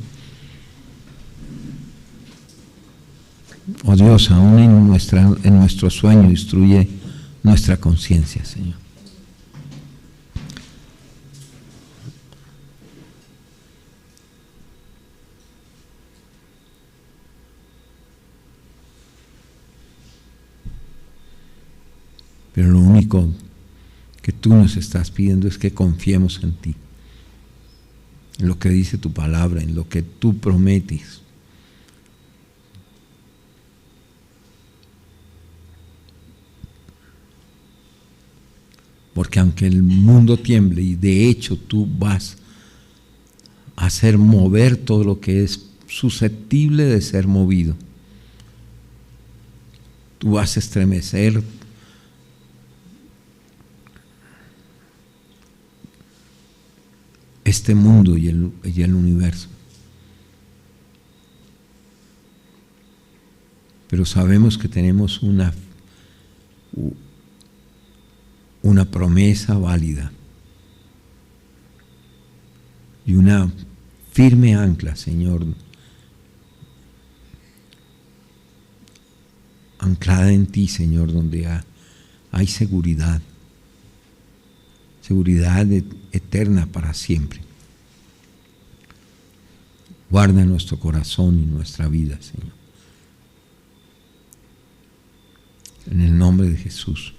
Oh Dios, aún en nuestro sueño instruye nuestra conciencia, Señor. Pero lo único que tú nos estás pidiendo es que confiemos en ti, en lo que dice tu palabra, en lo que tú prometes. Porque aunque el mundo tiemble, y de hecho tú vas a hacer mover todo lo que es susceptible de ser movido, tú vas a estremecer este mundo y el universo. Pero sabemos que tenemos una promesa válida y una firme ancla, Señor, anclada en ti, Señor, donde hay seguridad eterna para siempre. Guarda nuestro corazón y nuestra vida, Señor. En el nombre de Jesús.